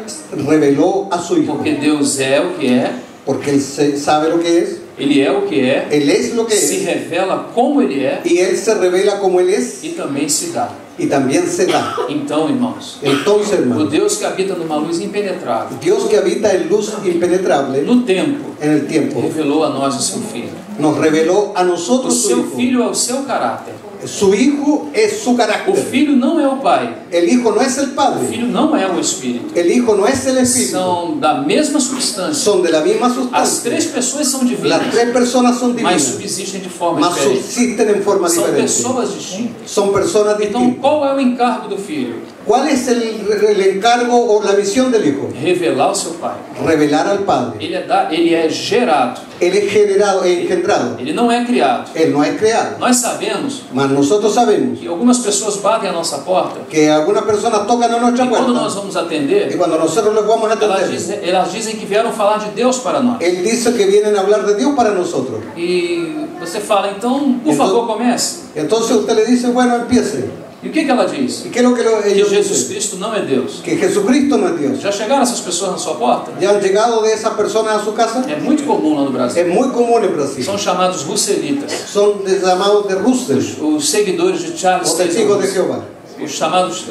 reveló a su Hijo, Porque Deus é o que é, porque Él sabe lo que es, Ele é o que é, Él es lo que se es, revela como Ele é y Él se revela como Él es, e também se dá. y también se da. Então, irmãos, Entonces, o hermano, Deus que habita numa luz impenetrável, Dios que habita en luz impenetrable no tempo, en el tiempo, revelou a nós o seu Filho. nos reveló a O nosotros su seu Hijo. Filho é o seu caráter. Su Hijo es su O carácter. Filho não é o Pai. El Hijo no es el O Padre. Filho não é o Espírito. El Hijo no es el Espíritu. São da mesma substância. Son de la misma As sustancia. três pessoas são Las divinas, tres personas son mas divinas, subsistem de forma mas diferente. subsisten en forma São diferente. pessoas distintas. Son personas Então, distintas. qual é o encargo do Filho? ¿Cuál es el encargo o la misión del Hijo? Revelar o seu Pai. Revelar al Padre. Ele é gerado. Él es generado e engendrado. Ele não é criado. Él no es creado. Nós sabemos Mas nosotros sabemos que algumas pessoas batem a nossa porta que algunas personas tocan a nuestra e quando nós puerta vamos y atender, cuando nosotros les vamos a atender, elas dizem que vieram falar de Deus para nós. Él dice que vienen a hablar de Dios para nosotros. E você fala, então, por favor, comece. Entonces usted le dice, bueno, empiece. E o que ela diz? ¿Y qué es lo que Que ellos Jesus dicen? Cristo não é Deus. Que Jesucristo no es Dios. Já chegaram essas pessoas na sua porta? ¿Ya han llegado de esas personas a su casa? É muito comum lá no Brasil. Es muy común en Brasil. São chamados russelitas. Son llamados de Russell Os seguidores de Charles o Taze testigos de Russell. Jehová. Os chamados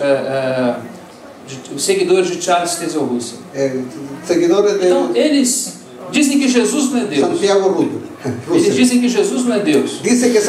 os seguidores de Charles Taze Russell. Seguidores de... Então, eles Dizem que Jesus não é Deus. Santiago Eles Russell dizem que Jesus não é Deus. dice que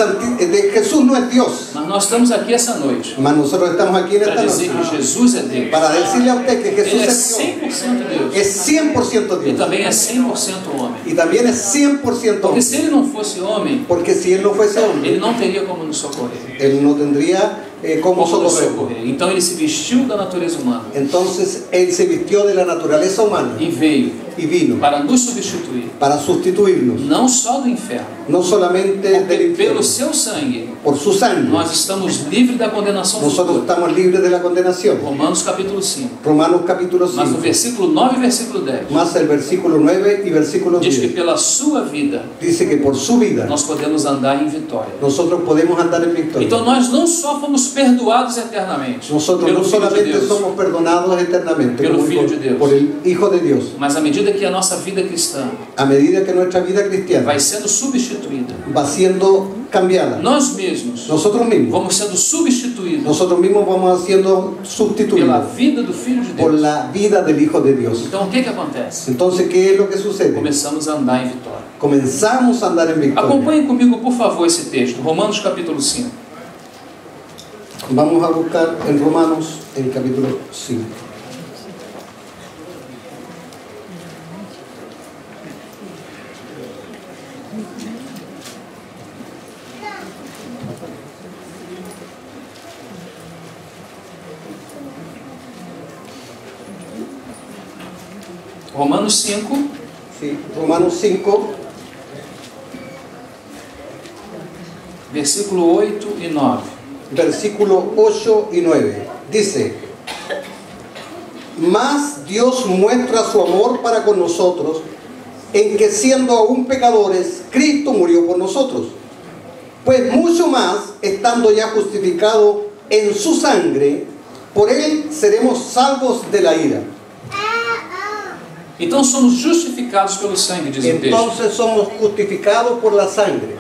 Jesús no es Dios. Mas nós estamos aqui essa noite Mas nosotros estamos aquí en para esta dizer noche que Jesus é Deus. para decirle a usted que Ele Jesús é es Dios. 100% Deus. Es 100% E Dios. também é 100% homem. Y también es 100% Porque hombre. se ele não fosse homem, Porque si él no fuese ele hombre, não teria como nos socorrer. él no tendría cómo Como nos socorrer. socorrer. Então ele se vestiu da natureza humana Entonces él se vistió de la naturaleza humana e veio y vino para nos substituir, para sustituirnos, não só do inferno, no solamente del porque infierno, pelo seu sangue por su sangre. nós estamos livres da condenação Nosotros futura. estamos libres de la condenación. Romanos capítulo 5. Romanos capítulo Mas no 5, versículo 9 e versículo 10 más el versículo 9 y versículo diz que 10, pela sua vida dice que por su vida nós podemos andar em vitória. nosotros podemos andar en victoria. Então nós não só fomos perdoados eternamente Nosotros pelo no Filho de solamente Deus, somos perdonados eternamente Pelo como Filho de Deus. por el Hijo de Dios, mas à medida que a nossa vida cristã a medida que nuestra vida cristiana vai sendo substituída, va siendo cambiada, nós mesmos nosotros mismos vamos sendo vamos siendo pela sustituidos vida do Filho de por Deus. la vida del Hijo de Dios. Então o que acontece? Entonces, ¿qué es lo que sucede? Começamos a andar em vitória. Comenzamos a andar en victoria. Acompanhem comigo, por favor, esse texto, Romanos capítulo 5. Vamos a buscar en Romanos, en capítulo 5. Romanos 5, Sí, Romanos 5, versículo 8 e 9. versículo 8 y 9. Dice: Mas Dios muestra su amor para con nosotros, en que siendo aún pecadores, Cristo murió por nosotros. Pues mucho más, estando ya justificado en su sangre, por él seremos salvos de la ira. Então somos justificados pelo sangue, diz o texto. Entonces somos justificados por la sangre.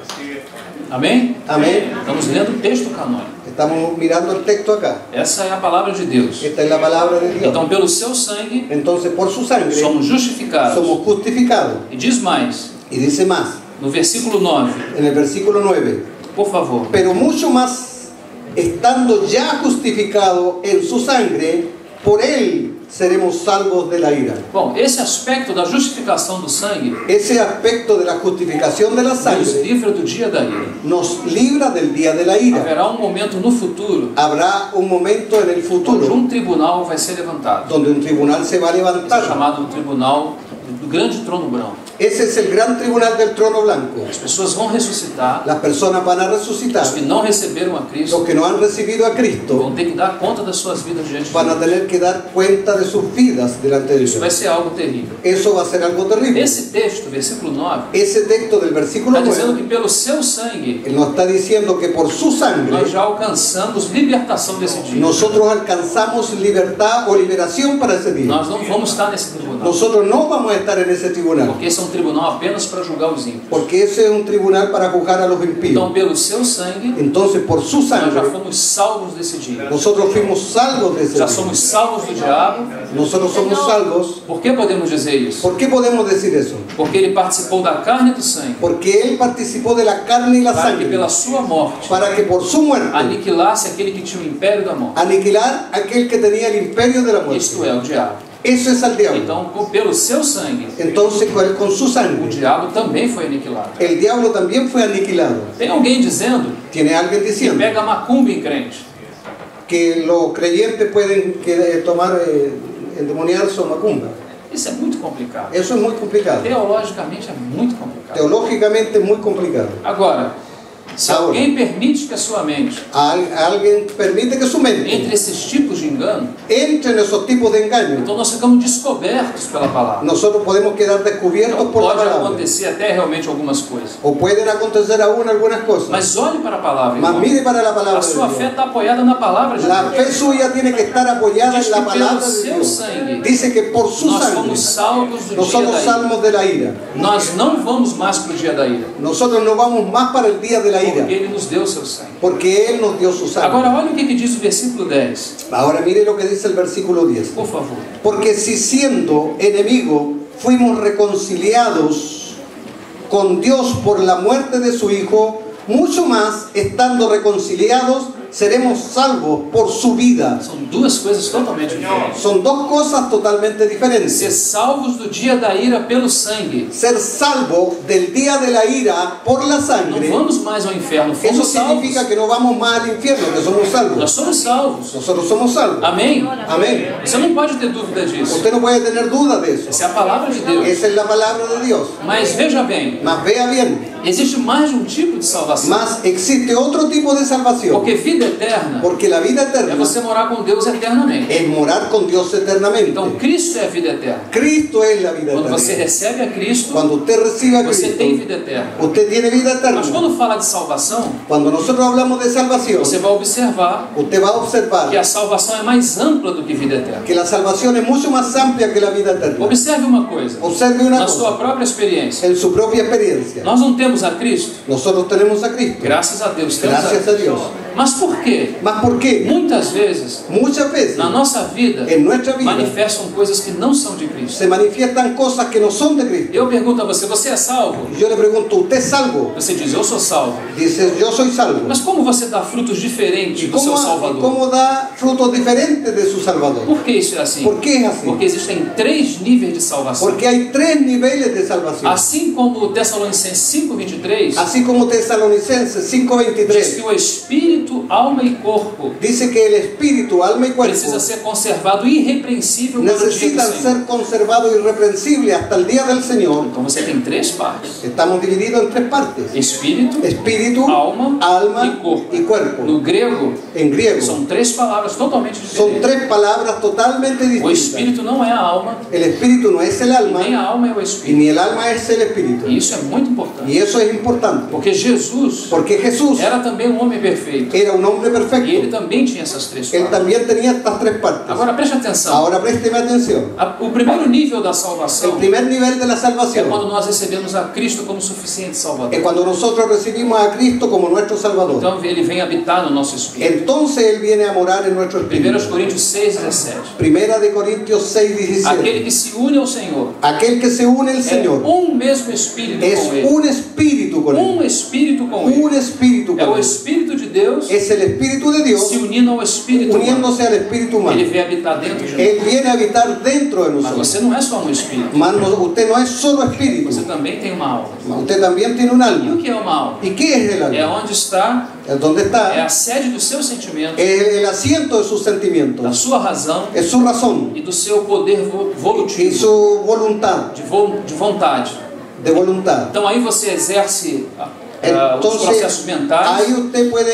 Amém? Amén. Estamos lendo o texto canônico. Estamos mirando el texto acá. Essa é a palavra de Deus. Esta es la palabra de Dios. Então, pelo seu sangue, Entonces, por su sangre somos justificados. somos justificados. E diz mais, Y dice más, no versículo 9, en el versículo 9, por favor. pero mucho más, estando ya justificado en su sangre, por él seremos salvos de la ira. Bom, esse aspecto da justificação do sangue Ese aspecto de la justificación de la nos sangre livra do dia da ira. nos libra del día de la ira. Haverá momento no futuro Habrá un momento en el onde futuro tribunal vai ser levantado. donde un tribunal se va a Esse é levantar. chamado tribunal do grande trono branco. Ese es el gran tribunal del trono blanco. As pessoas vão ressuscitar. Las personas van a resucitar. Os que não receberam a Cristo Los que no han recibido a Cristo vão ter que dar conta das suas vidas diante de van a Deus. tener que dar cuenta de sus vidas delante de Isso vai Dios. ser algo terrível. Eso va a ser algo terrible. Esse texto, versículo 9, Ese texto del versículo está dizendo 9, que pelo seu sangue él nos está diciendo que por su sangre nós já alcançamos libertação desse dia. nosotros alcanzamos libertad o liberación para ese día. Nós não vamos estar nesse tribunal, Nosotros no vamos a estar en ese tribunal, porque esse é um tribunal apenas para julgar os ímpios. porque ese es un tribunal para juzgar a los Então, impíos. pelo seu sangue, Entonces, por su nós já sangre, fomos salvos desse dia. nosotros fuimos salvos de ese Já día. somos salvos do diabo. Nosotros somos salvos. Por que podemos dizer isso? ¿Por qué podemos decir eso? Porque ele participou da carne e do sangue, Porque él participó de la carne y la para que sangre, pela sua morte para que por su muerte aniquilasse aquele que tinha o império da morte. aniquilar aquel que tenía el imperio de la Isto muerte. é, o diabo. Eso es al diablo. Então, pelo seu sangue, Entonces, con su o sangre, diabo também foi aniquilado. el diablo también fue aniquilado. Tem alguém dizendo Tiene alguien que diciendo pega macumba em crente. que los creyentes pueden tomar endemoniarse o macumba. Isso é muito complicado. Eso es muy complicado. Teologicamente é muito complicado. Teológicamente es muy complicado. Agora, se Agora. alguém permite que a sua mente Alguien permite que su mente entre esses tipos de engano, entre en esos tipos de engaños. então nós ficamos descobertos pela palavra. Nosotros podemos quedar descubiertos Então por la pode palabra. acontecer até realmente algumas coisas. O pueden acontecer aún algunas cosas. Mas olhe para a palavra, Mas irmão. mire para la palabra A de sua Dios. fé está apoiada na palavra de La Deus. fe suya tiene que estar apoyada Diz en que la pelo palabra de seu Dios. sangue Dice que por su nós sangre fomos salvos do no dia somos da ira. salvos de la ira. Nós não vamos mais para o dia da ira, Nosotros no vamos más para el día de la ira, porque Ele nos deu o seu sangue. porque Él nos dio su sangre. Agora olha o que diz o versículo 10, Ahora mire lo que dice el versículo 10. por favor. Porque si siendo enemigo fuimos reconciliados con Dios por la muerte de su Hijo, mucho más, estando reconciliados, seremos salvos por su vida. São duas coisas totalmente diferentes. Son dos cosas totalmente diferentes. Ser salvos do dia da ira pelo sangue. Ser salvo del día de la ira por la Não sangre. vamos mais ao inferno, Eso fomos salvos. significa que no vamos más al infierno, que somos Nós salvos. somos salvos. Nosotros somos salvos. Amém? Amén. Você não pode ter dúvida disso. Usted no puede tener duda de eso. Essa é a palavra de Deus. Esa es la palabra de Dios. Mas veja bem, Mas vea bien, existe mais de um tipo de salvação. más existe otro tipo de salvación. Porque vida eterna Porque la vida é eterna você morar com Deus eternamente. es morar con Dios eternamente. Então Cristo é a vida eterna. Cristo es la vida Quando você eterna. recebe a Cristo, Cuando usted recibe a você tem Cristo, vida eterna. usted tiene vida eterna. Mas quando fala de salvação, Cuando nosotros hablamos de salvación, você vai observar usted va a observar que a salvação é mais ampla do que vida eterna. que la salvación es mucho más amplia que la vida eterna. Observe uma coisa, Observe una na sua cosa, própria experiência. en su propia experiencia. Nós não temos a Cristo? Nosotros tenemos a Cristo. Graças a Deus, temos Gracias a Dios. Mas por quê? ¿Mas por qué? Muitas vezes, Muchas veces na nossa vida, en nuestra vida manifestam coisas que não são de Cristo. se manifiestan cosas que no son de Cristo. Eu pergunto a você, você é salvo? Yo le pregunto, ¿usted es salvo? Você diz, eu sou salvo. Dice, yo soy salvo. Mas como você dá frutos diferentes ¿Y do seu Salvador? cómo da frutos diferentes de su Salvador? Por que isso é assim? ¿Por qué es así? Porque existem 3 níveis de salvação. Porque hay 3 niveles de salvación. Assim como Tessalonicenses 5:23 Así como Tesalonicenses diz que 5:23 o espírito, alma e corpo dice que el espíritu, alma y cuerpo precisa ser conservado irrepreensível para o dia do necesitan Senhor. ser conservados irreprensibles hasta el día del Señor. Então você tem 3 partes: Estamos divididos en 3 partes: espírito, espíritu, alma alma e corpo. y cuerpo. No grego, En griego são 3 palavras totalmente son diferentes. 3 palabras totalmente O distintas. espírito não é a alma, El espíritu no es el nem alma a alma é o y espírito. ni el alma es el espíritu. E isso é muito importante, Y eso es importante, porque Jesus porque Jesús era também um homem perfeito. era un hombre E ele perfecto. também tinha essas 3 Él partes. también tenía estas 3 partes. Agora preste atenção. Ahora présteme atención. O primeiro nível da El salvação primer nivel de la é salvación quando nós recebemos a Cristo como suficiente Salvador. es cuando nosotros recibimos a Cristo como nuestro Salvador. Então ele vem habitar no nosso espírito. Entonces Él viene a morar en nuestro 1 espíritu. Coríntios 6:17. Primera de Corintios 6:17. Aquele que se une ao Senhor Aquel que se une al é Señor mesmo espírito es com ele. un espíritu con Él. Espírito com ele. Un espíritu É con o Él. Espírito de Deus Es el Espíritu de Dios se unindo ao Espírito humano. uniéndose al Espíritu humano. Ele vem habitar dentro de nós. Él viene a habitar dentro de Mas nosotros. você não é só um espírito. Mas usted no es solo espíritu, Você também tem uma alma. usted también tiene un E o alma. que é uma alma? ¿Y qué es el É alma? onde está, ¿Dónde é está? a sede dos seus sentimentos, Es el asiento de sus da sentimientos, sua razão es su razón e do seu poder y volutivo, su voluntad, de vontade. de voluntad. Então aí você exerce os Entonces, processos mentais, ahí usted puede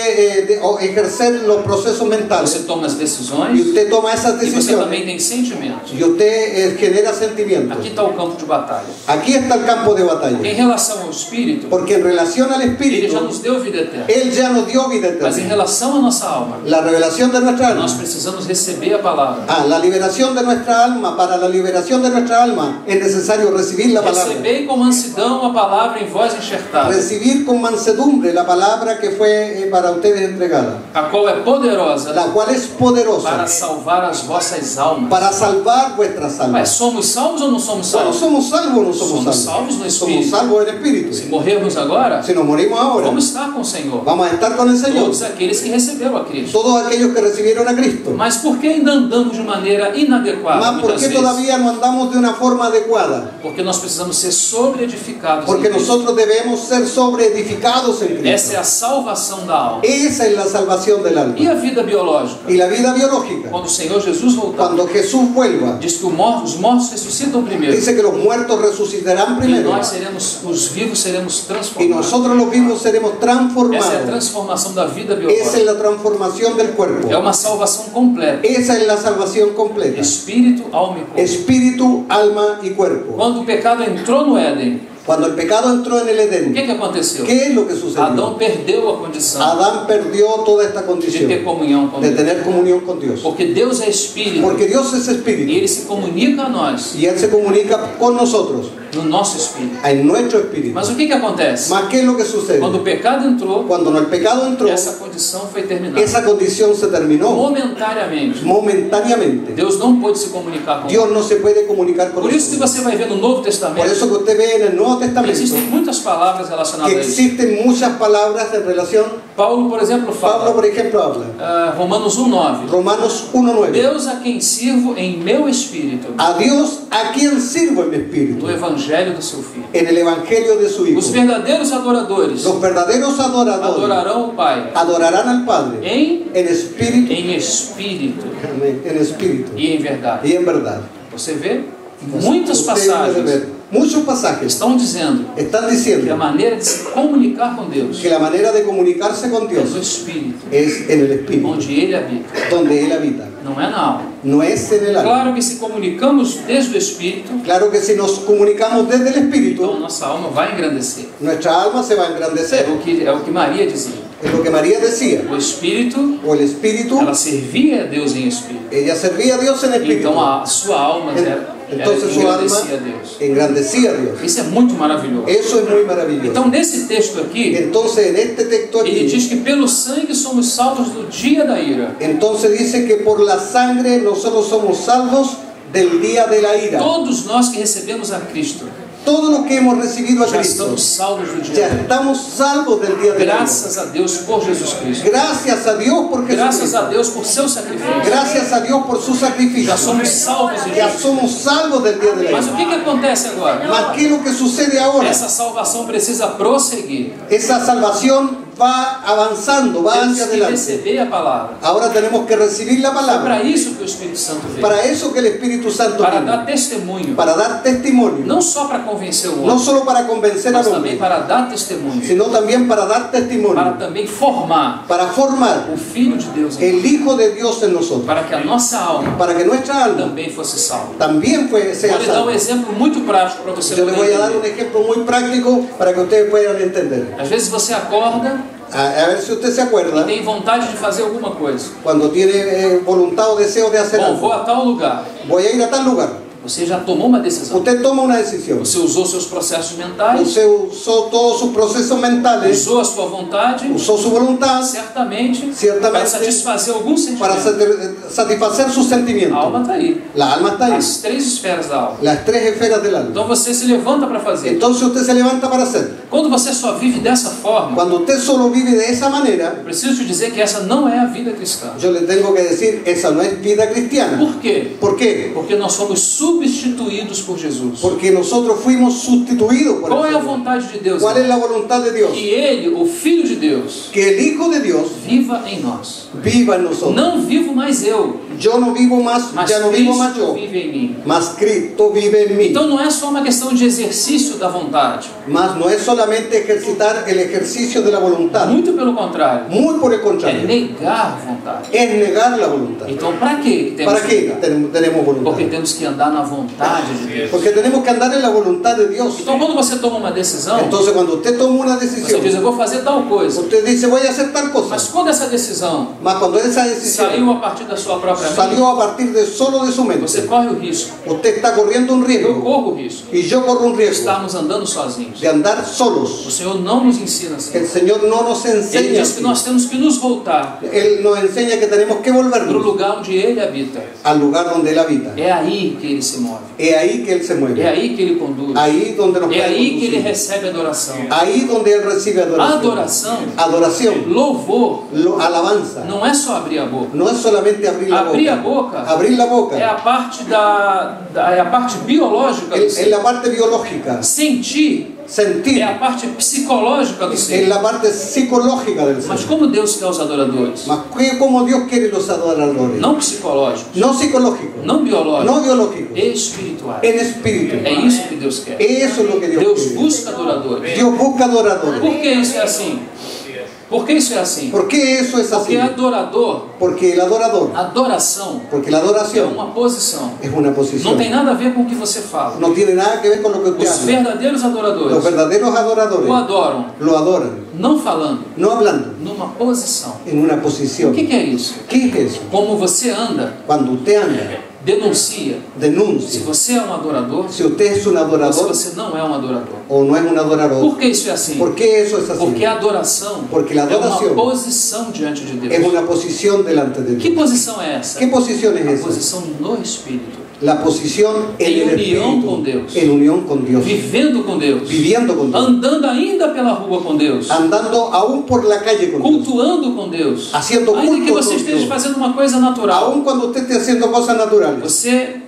ejercer los procesos mentales você toma as y decisões usted toma esas e você também decisiones tem sentimentos. y usted genera sentimientos. Aqui está o campo de batalha. Aquí está el campo de batalla, Em relação ao Espírito, porque en relación al Ele Espíritu, já nos deu vida eterna. Él ya nos dio vida Mas em eterna. relação à nossa alma, La revelación de nuestra alma. nós precisamos receber a palavra. La liberación de nuestra alma, para la liberación de nuestra alma es necesario recibir la palabra. Recebei com mansidão a palavra em vós enxertada, Recibir con mansedumbre la palabra que fue para ustedes entregada, a qual é poderosa la cual es para poderosa salvar as vossas almas. para salvar vuestras Mas almas. somos salvos ou não somos Bueno, salvos? ¿somos salvos o no somos Somos salvos? salvos no Somos Espírito. salvos en espíritu. Se morrermos agora, Si nos morimos ahora, vamos estar com o Senhor. vamos a estar con el Señor. Todos aqueles que receberam a Cristo. Todos aquellos que recibieron a Cristo. Mas por que ainda andamos de maneira inadequada Mas ¿por muitas qué vezes? todavía no andamos de una forma adecuada? Porque nós precisamos ser sobre-edificados em Porque Cristo. nosotros debemos ser sobreedificados en Essa é Cristo. a salvação da alma. Esa es la salvación del alma. E a vida biológica? Y la vida biológica, Quando o Senhor Jesus voltar, cuando Jesús vuelva, diz que os mortos ressuscitam primeiro. dice que los muertos resucitarán E primero nós seremos, os vivos seremos y transformados. nosotros los vivos seremos Essa é a transformados. transformação da vida Esa biológica. es la transformación del cuerpo. É uma salvação completa. Esa es la salvación completa. Espírito, alma e corpo. Espíritu, alma y cuerpo. Quando o pecado entrou no Éden, Cuando el pecado entró en el o Edén, que aconteceu? ¿qué es lo que sucedió? Adão perdeu a condição Adán perdió toda esta de condición ter comunhão com de Deus. tener comunión con Dios. Porque Deus é Espírito Porque Dios es e espíritu Ele se comunica a nós y Él se comunica con nosotros no nosso espírito. en nuestro espíritu. Mas o que acontece? Mas ¿qué es lo que sucede? Quando o pecado entrou, Cuando el pecado entró, essa condição foi terminada. esa condición se terminó Momentaneamente. momentáneamente. Deus não pôde se comunicar com Dios no se puede comunicar con Por isso que nosotros. você vai ver no Novo Por Testamento, eso que usted ve en el Nuevo Testamento existem muitas palavras relacionadas que a isso. existen muchas palabras en relación. Paulo, por exemplo, Pablo, fala, por ejemplo, habla. Romanos 1:9. Romanos 1:9. Deus a quem sirvo em meu espírito, A Dios a quien sirvo en mi no espíritu, evangelho do seu Filho. en el evangelio de su Hijo. Os verdadeiros adoradores Los verdaderos adoradores adorarão o Pai adorarán al Padre em espíritu, Amém. en espíritu E em verdade. y en verdad. Você vê? Muitas Usted puede passagens ver, muchos pasajes estão dizendo están que a diciendo maneira de se comunicar com Deus que la manera de comunicarse con é no Dios Espírito, es en el espíritu, onde Ele habita, donde Él habita, não é na alma. no es en el alma. Claro que se comunicamos desde o Espírito, Claro que si nos comunicamos desde el então espíritu, nossa alma vai engrandecer. nuestra alma se va a É engrandecer. o que Maria dizia. Es lo que María decía. O Espírito, O el espíritu, ela servia a Deus em Espírito. ella servía a Dios en espíritu. Então a sua alma Entonces su alma engrandecia a Deus. engrandecía a Dios. Isso é muito maravilhoso. Eso es muy maravilloso. Então nesse texto aqui, Entonces en este texto ele aquí, diz que pelo sangue somos salvos do dia da ira. entonces dice que por la sangre nosotros somos salvos del día de la ira. Todos nós que recebemos a Cristo Todos los que hemos recibido a já Cristo, estamos salvos do dia ya da ira. estamos salvos del día de la ira. Graças a Deus por Jesus Cristo. Gracias a Dios por Graças Jesucristo. a Deus por seu sacrifício. Gracias a Dios por su sacrificio. Já somos salvos em Ya Jesus. somos salvos del día de la Mas o ira. que acontece agora? Mas ¿qué es lo que sucede ahora? Essa salvação precisa prosseguir. Esa salvación va avanzando, va Temos hacia que adelante. receber a palavra. Ahora tenemos que recibir la Foi para palabra. isso que o Espírito Santo veio. Para eso que el Espíritu Santo Para vino. dar testemunho. Para dar testimonio. Não só para convencer o No homem, solo para convencer mas al também hombre, para dar testemunho. sino también para dar Para testimonio. também formar Para formar o Filho de Deus em nós. el Hijo de Dios en nosotros. Para que a nossa alma Para que nuestra alma também fosse salva. también sea Vou lhe dar um salva. exemplo muito prático para você Yo le voy poder a dar un entender. ejemplo muy práctico para que ustedes puedan entender. Às vezes você acorda A ver si usted se e acuerda, tem vontade de fazer alguma coisa. cuando tiene voluntad o deseo de hacer Bom, vou algo. a tal lugar. Voy a ir a tal lugar. Você já tomou uma decisão. Usted toma una decisión. Você usou seus processos mentais, Usted usó todos sus procesos mentales, usou a sua vontade, usó su voluntad certamente, Certamente. para satisfazer algum para sentimento. satisfacer sus A sentimientos. alma está aí. La alma está ahí. As três esferas da alma. Las tres esferas del alma. Então você se levanta para fazer. Entonces usted se levanta para hacer. Quando você só vive dessa forma, Cuando usted solo vive de esa manera, preciso te dizer que essa não é a vida cristã. yo le tengo que decir, esa no es vida cristiana. Por quê? ¿Por qué? Porque nós somos substituídos por Jesus. Porque nosotros fuimos sustituidos por Qual el é a Señor. vontade de Deus? ¿Cuál es la voluntad de Dios? Que Ele, o Filho de Deus, Que el Hijo de Dios viva em nós. viva en nosotros. Não vivo mais eu, Yo no vivo más, mas ya no vivo más Cristo yo, vive em mim. mas Cristo vive en mí. Então não é só uma questão de exercício da vontade. Mas no es solamente ejercitar el ejercicio de la voluntad. Muito pelo contrário. Muy por el É contrario. negar a vontade. Es negar la voluntad. Então para que temos ¿Para que qué negar? tenemos voluntad? Porque temos que andar na vontade de Deus. Porque tenemos que andar en la voluntad de Dios. Então quando você toma uma decisão, Entonces cuando usted toma una você decisión, diz, eu vou fazer tal coisa. usted dice voy a hacer tal Mas cosa. quando essa decisão Mas cuando esa saiu decisión a partir da sua própria mente, salió a partir de solo de su você mente, corre o risco. usted está corriendo un Eu riesgo corro o risco y yo corro un de riesgo estarmos andando sozinhos. de andar O solos. Senhor não nos ensina assim. El Señor no nos Ele enseña diz que así. nós temos que nos voltar Él nos enseña que tenemos que para o volvernos lugar onde Ele habita. al lugar donde Él habita. É aí que Ele se move. Es ahí que Él se É mueve. aí que Ele conduz. Ahí donde nos É puede aí que Ele conducir. recebe adoração. Ahí donde Él recibe adoración. Adoração, Adoración, louvor, alabanza. não é só abrir a boca. No es solamente abrir la Abrir a boca. boca Abrir la boca é a parte é a parte biológica do es ser. la parte biológica. Sentir Sentir é a parte psicológica do es ser. la parte psicológica del Mas ser. como Deus quer os adoradores? Mas como Dios quiere los adoradores. Não psicológicos, No psicológicos. não biológicos, No biológicos. espirituais. En espíritu. É isso que Deus quer. Eso es lo que Dios Deus quiere. busca adoradores. Dios busca adoradores. Por que isso é assim? Por que isso é assim? ¿Por qué eso es así? Porque adorador, Porque el adorador, adoração porque la é adoración uma posição. es una Não posición. tem nada a ver com o que você fala. No tiene nada que ver con lo que usted Os habla. verdadeiros Los adoradores verdaderos adoradores o adoram, lo adoran, não falando, no hablando, numa posição. en una O posición. que é isso? ¿Qué es eso? Como você anda, Cuando usted anda, denuncia se denuncie você é um adorador si usted es un ou se adorador você não é um adorador. o no es un adorador. Por que isso é assim? ¿Por qué eso es así? Porque a adoração Porque la é uma adoración posição diante de es Deus. una posición delante de Que Dios. posição é essa? ¿Qué posición es A esa? posição no Espírito, La posición en En el unión con Espíritu, Dios. en unión con Dios, vivendo com Deus, viviendo con Dios, andando ainda pela rua com Deus, andando aún por la calle con Dios, cultuando com Deus, haciendo ainda que culto você con esteja Dios. fazendo uma coisa natural. Aún cuando usted esté haciendo cosas naturales. Você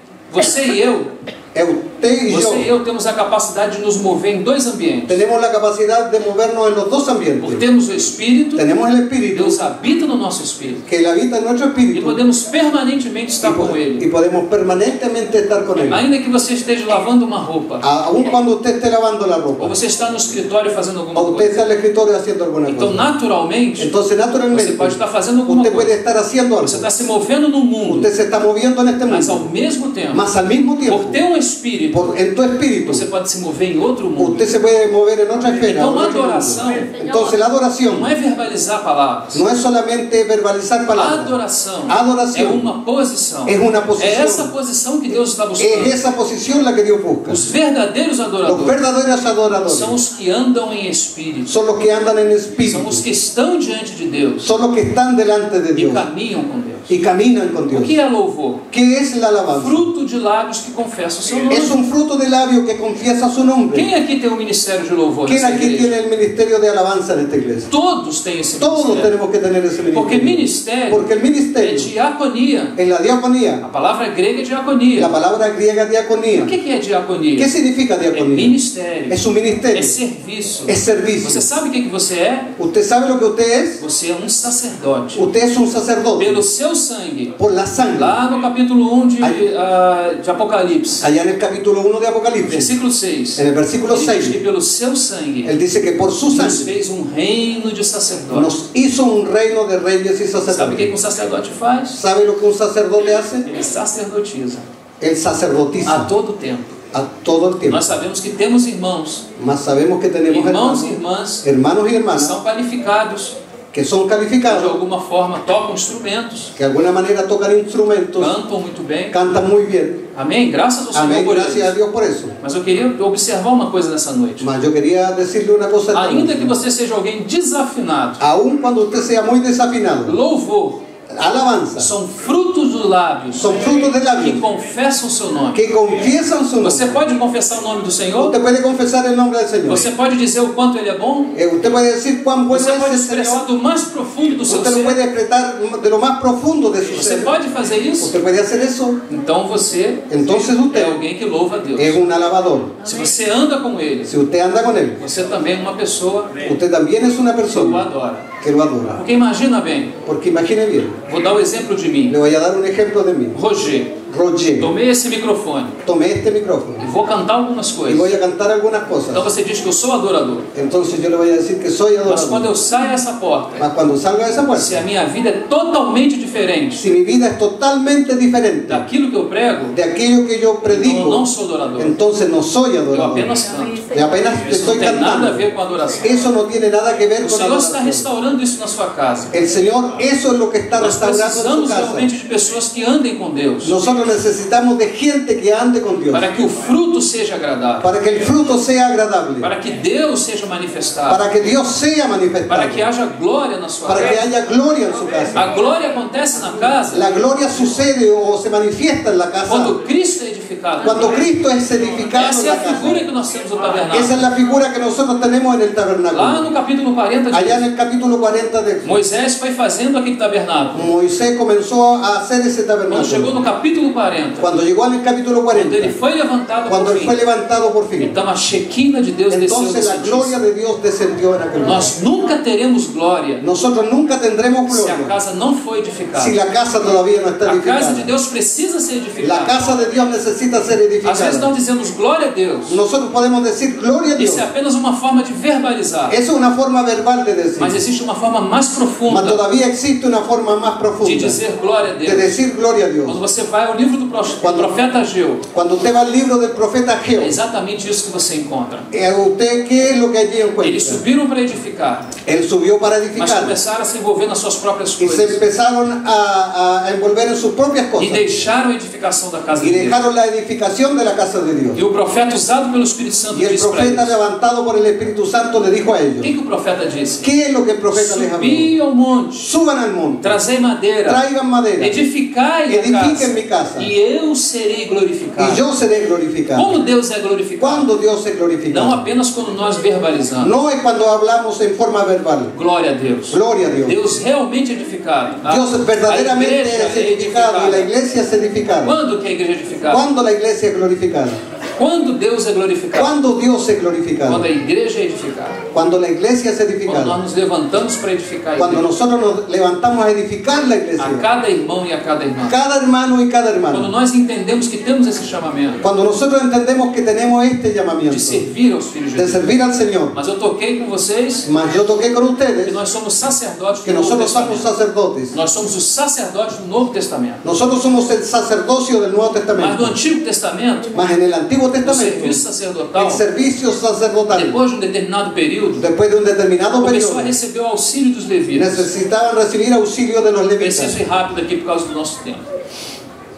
e eu, Usted y você e yo eu temos a capacidade de nos mover em dois ambientes. tenemos la capacidad de movernos en los dos Porque ambientes. temos o Espírito, Tenemos el Espíritu Deus habita no nosso Espírito. que Él habita en nuestro E Espíritu podemos permanentemente estar com y Ele. podemos permanentemente estar con Él. Ainda que você esteja lavando uma roupa, Aún cuando usted esté lavando la ou ropa você está no escritório fazendo alguma o usted coisa. está en el escritorio haciendo alguna Então, cosa. naturalmente, Entonces você naturalmente pode estar fazendo alguma usted puede coisa. estar haciendo algo. Você está se movendo no mundo, Usted se está moviendo en este mas ao mundo. mesmo tempo, Mas al mismo por tiempo, ter um Espírito, en tu espíritu, você pode se mover em outro mundo. usted se puede mover en otra esfera. Então, en a otro mundo. adoração Entonces la adoración não é verbalizar palavras. no es solamente verbalizar A palabras. adoração Adoração é uma posição. es una posición. É essa posição que Deus está buscando. Es esa posición la que Dios busca. Os verdadeiros Los adoradores verdaderos são adoradores os que andam em espírito, son los que andan en são espíritu, os que estão diante de Deus son los que están delante de e Dios caminham com Deus. y caminan con O Dios. que é louvor? ¿Qué es la alabanza? Fruto de lábios que confessam o seu Es nome. un fruto de labio que confiesa su nombre. Quem aqui tem um ministério de louvor ¿Quién nessa aquí igreja? tiene el ministerio de alabanza en esta iglesia? Todos têm esse Todos ministério. tenemos que tener ese Porque ministerio. ministério Porque el é ministerio, diaconia. en la diaconía, A palavra grega é diaconia. la palabra griega diaconía, O que é diaconia? ¿qué significa É diaconía? ministério. Es un É ministerio, serviço. es servicio. Você sabe o que você é? ¿Usted sabe lo que usted es? Você é um sacerdote. Usted es un sacerdote Pelo seu sangue. por la sangre. Lá no capítulo 1 de Apocalipse, Allá en el capítulo 1 de Apocalipsis, versículo 6. en el versículo Ele diz que 6, pelo seu sangue él dice que por su nos sangre fez um reino de sacerdotes. nos hizo un reino de reyes y Sabe o que sacerdotes. um sacerdote faz? ¿Sabe lo que un sacerdote hace? Ele sacerdotiza Él a sacerdotiza todo tempo. a todo el tiempo. Nós sabemos que temos irmãos, Mas sabemos que tenemos irmãos hermanos, e irmãs hermanos y que hermanas são qualificados, que son de calificados, alguma forma tocam instrumentos, que de alguna manera tocan instrumentos, cantam muito bem. cantan muy bien. Amém? Graças ao Senhor Amén, por gracias a isso. Dios por eso. Mas eu queria observar uma coisa nessa noite. Mas yo quería decirle una cosa. esta Ainda noche. que você seja alguém desafinado, Aun cuando usted sea muy desafinado, louvor alabanza são frutos dos lábios son frutos de que labios confessam o seu nome. que confiesan su Você nombre. pode confessar o nome do Senhor? Usted puede confesar el nombre del Señor. Você pode dizer o quanto Ele é bom? Usted puede decir cuán bueno Você pode es el expressar Señor. do mais profundo do seu Usted lo ser? puede expresar de lo más profundo de su Você ser. pode fazer isso? Usted puede hacer eso. Então você Entonces é usted alguém que louva a Deus. es un alabador. Se você anda com Ele, Si usted anda con Él, você também é uma pessoa usted también es una que o persona adora. que lo adora. Porque imagina bem, Porque imagine bien, vou dar o exemplo de mim. le voy a dar un ejemplo de mí. Roger, Roger, tomei esse microfone tomé este micrófono e vou cantar algumas y coisas. voy a cantar algunas Então cosas. você diz que eu sou adorador. Entonces yo le voy a decir que soy Mas quando adorador. eu saio dessa porta, Mas cuando salga de esa se puerta, a minha vida é totalmente diferente si mi vida es totalmente diferente daquilo que eu prego, de aquello que yo então eu predico, não sou adorador. entonces no soy Eu adorador. apenas canto. Y apenas Isso não estoy tem nada a cantando. ver com adoração. Eso no tiene nada que ver O con Senhor está adoración. restaurando isso na sua casa. El Señor, eso es lo que está Nós restaurando en su precisamos casa. realmente de pessoas que andem com Deus, Nosotros necesitamos de gente que ande con Dios, para que o fruto seja agradável, para que el fruto sea agradable, para que Deus seja manifestado, para que Dios sea manifestado, para que haja glória na sua para que casa. haya gloria en su casa. A glória acontece na casa La gloria sucede o se manifiesta en la casa quando Cristo é edificado. cuando Cristo es edificado Essa en é a la casa. figura que nós temos no Esa tabernáculo. es la figura que nosotros tenemos en el Lá tabernáculo. no capítulo 40 Allá en diz, el capítulo 40 de Moisés foi fazendo aquele tabernáculo. Moisés comenzó a hacer ese Quando chegou tabernáculo. no capítulo 40, Cuando llegó al capítulo quando ele 40, foi levantado cuando por él fim, fue levantado por fin, então a Shekinah de Deus desceu entonces la nesse gloria dia. de Dios descendió en aquel lugar. Nós nunca teremos glória Nosotros nunca tendremos se a gloria casa não foi edificada. si la casa todavía no está A casa de edificada. Deus precisa ser La edificada. casa de Dios necesita ser Às vezes edificada. nós dizemos glória a Deus, Nosotros podemos decir decir gloria a Dios. Isso é apenas uma forma de verbalizar. Eso es una forma verbal de decir. Mas existe uma forma mais profunda Mas todavía existe una forma más profunda de dizer glória a de Deus. decir gloria a Dios. Quando você vai ao livro do profeta Ageu, Cuando usted va al libro del profeta é Ageo, exatamente isso que você encontra. ¿usted qué es lo que allí Eles encuentra? subiram para edificar, Él subió para mas edificar começaram a se envolver nas suas próprias y se coisas empezaron a envolver en sus propias e cosas deixaram a edificação da casa y de Deus. dejaron la edificación de la casa de Dios. E o profeta usado pelo Espírito Santo Y el disse para profeta eles. levantado por el Espíritu Santo le dijo a O ellos, que o profeta disse? ¿qué es lo que el profeta les habló? Subi ao monte, Suban al monte, trazei madeira, traigan madera edificai a edifiquen casa, mi casa e eu serei glorificado. y yo seré glorificado. Como Deus é glorificado? ¿Cuándo Dios es Não glorificado? apenas quando nós verbalizamos. No es cuando hablamos en forma verbal. Glória a Deus. Gloria a Dios. Deus realmente edificado. Dios verdaderamente A igreja es edificado y la iglesia es edificada. Quando que a igreja é edificada? ¿Cuándo la iglesia es glorificada? Quando Deus é glorificado? ¿Cuándo Dios es glorificado? Quando a igreja é edificada. Cuando la iglesia es Quando nós edificada. nos levantamos para edificar a Cuando igreja. nosotros nos levantamos a edificar la A iglesia. cada irmão e a cada irmã. Cada hermano y cada Quando hermano. nós entendemos que temos esse chamamento Cuando nosotros entendemos que tenemos este de llamamiento servir aos filhos de de Deus. servir al Señor. Mas eu toquei com vocês Mas yo toqué con que ustedes nós somos sacerdotes que do Novo nosotros somos Testamento. sacerdotes. Nós somos os sacerdotes do Novo Testamento. Nosotros somos el sacerdocio del Nuevo Mas no Testamento. Antigo Testamento, Mas en el Antiguo o Testamento, serviço sacerdotal, el servicio sacerdotal, depois de um determinado período, después de un determinado começou a periodo, receber o auxílio dos levitas. necesitaban recibir auxilio de los levitas. Preciso ir rápido aqui por causa do nosso tempo.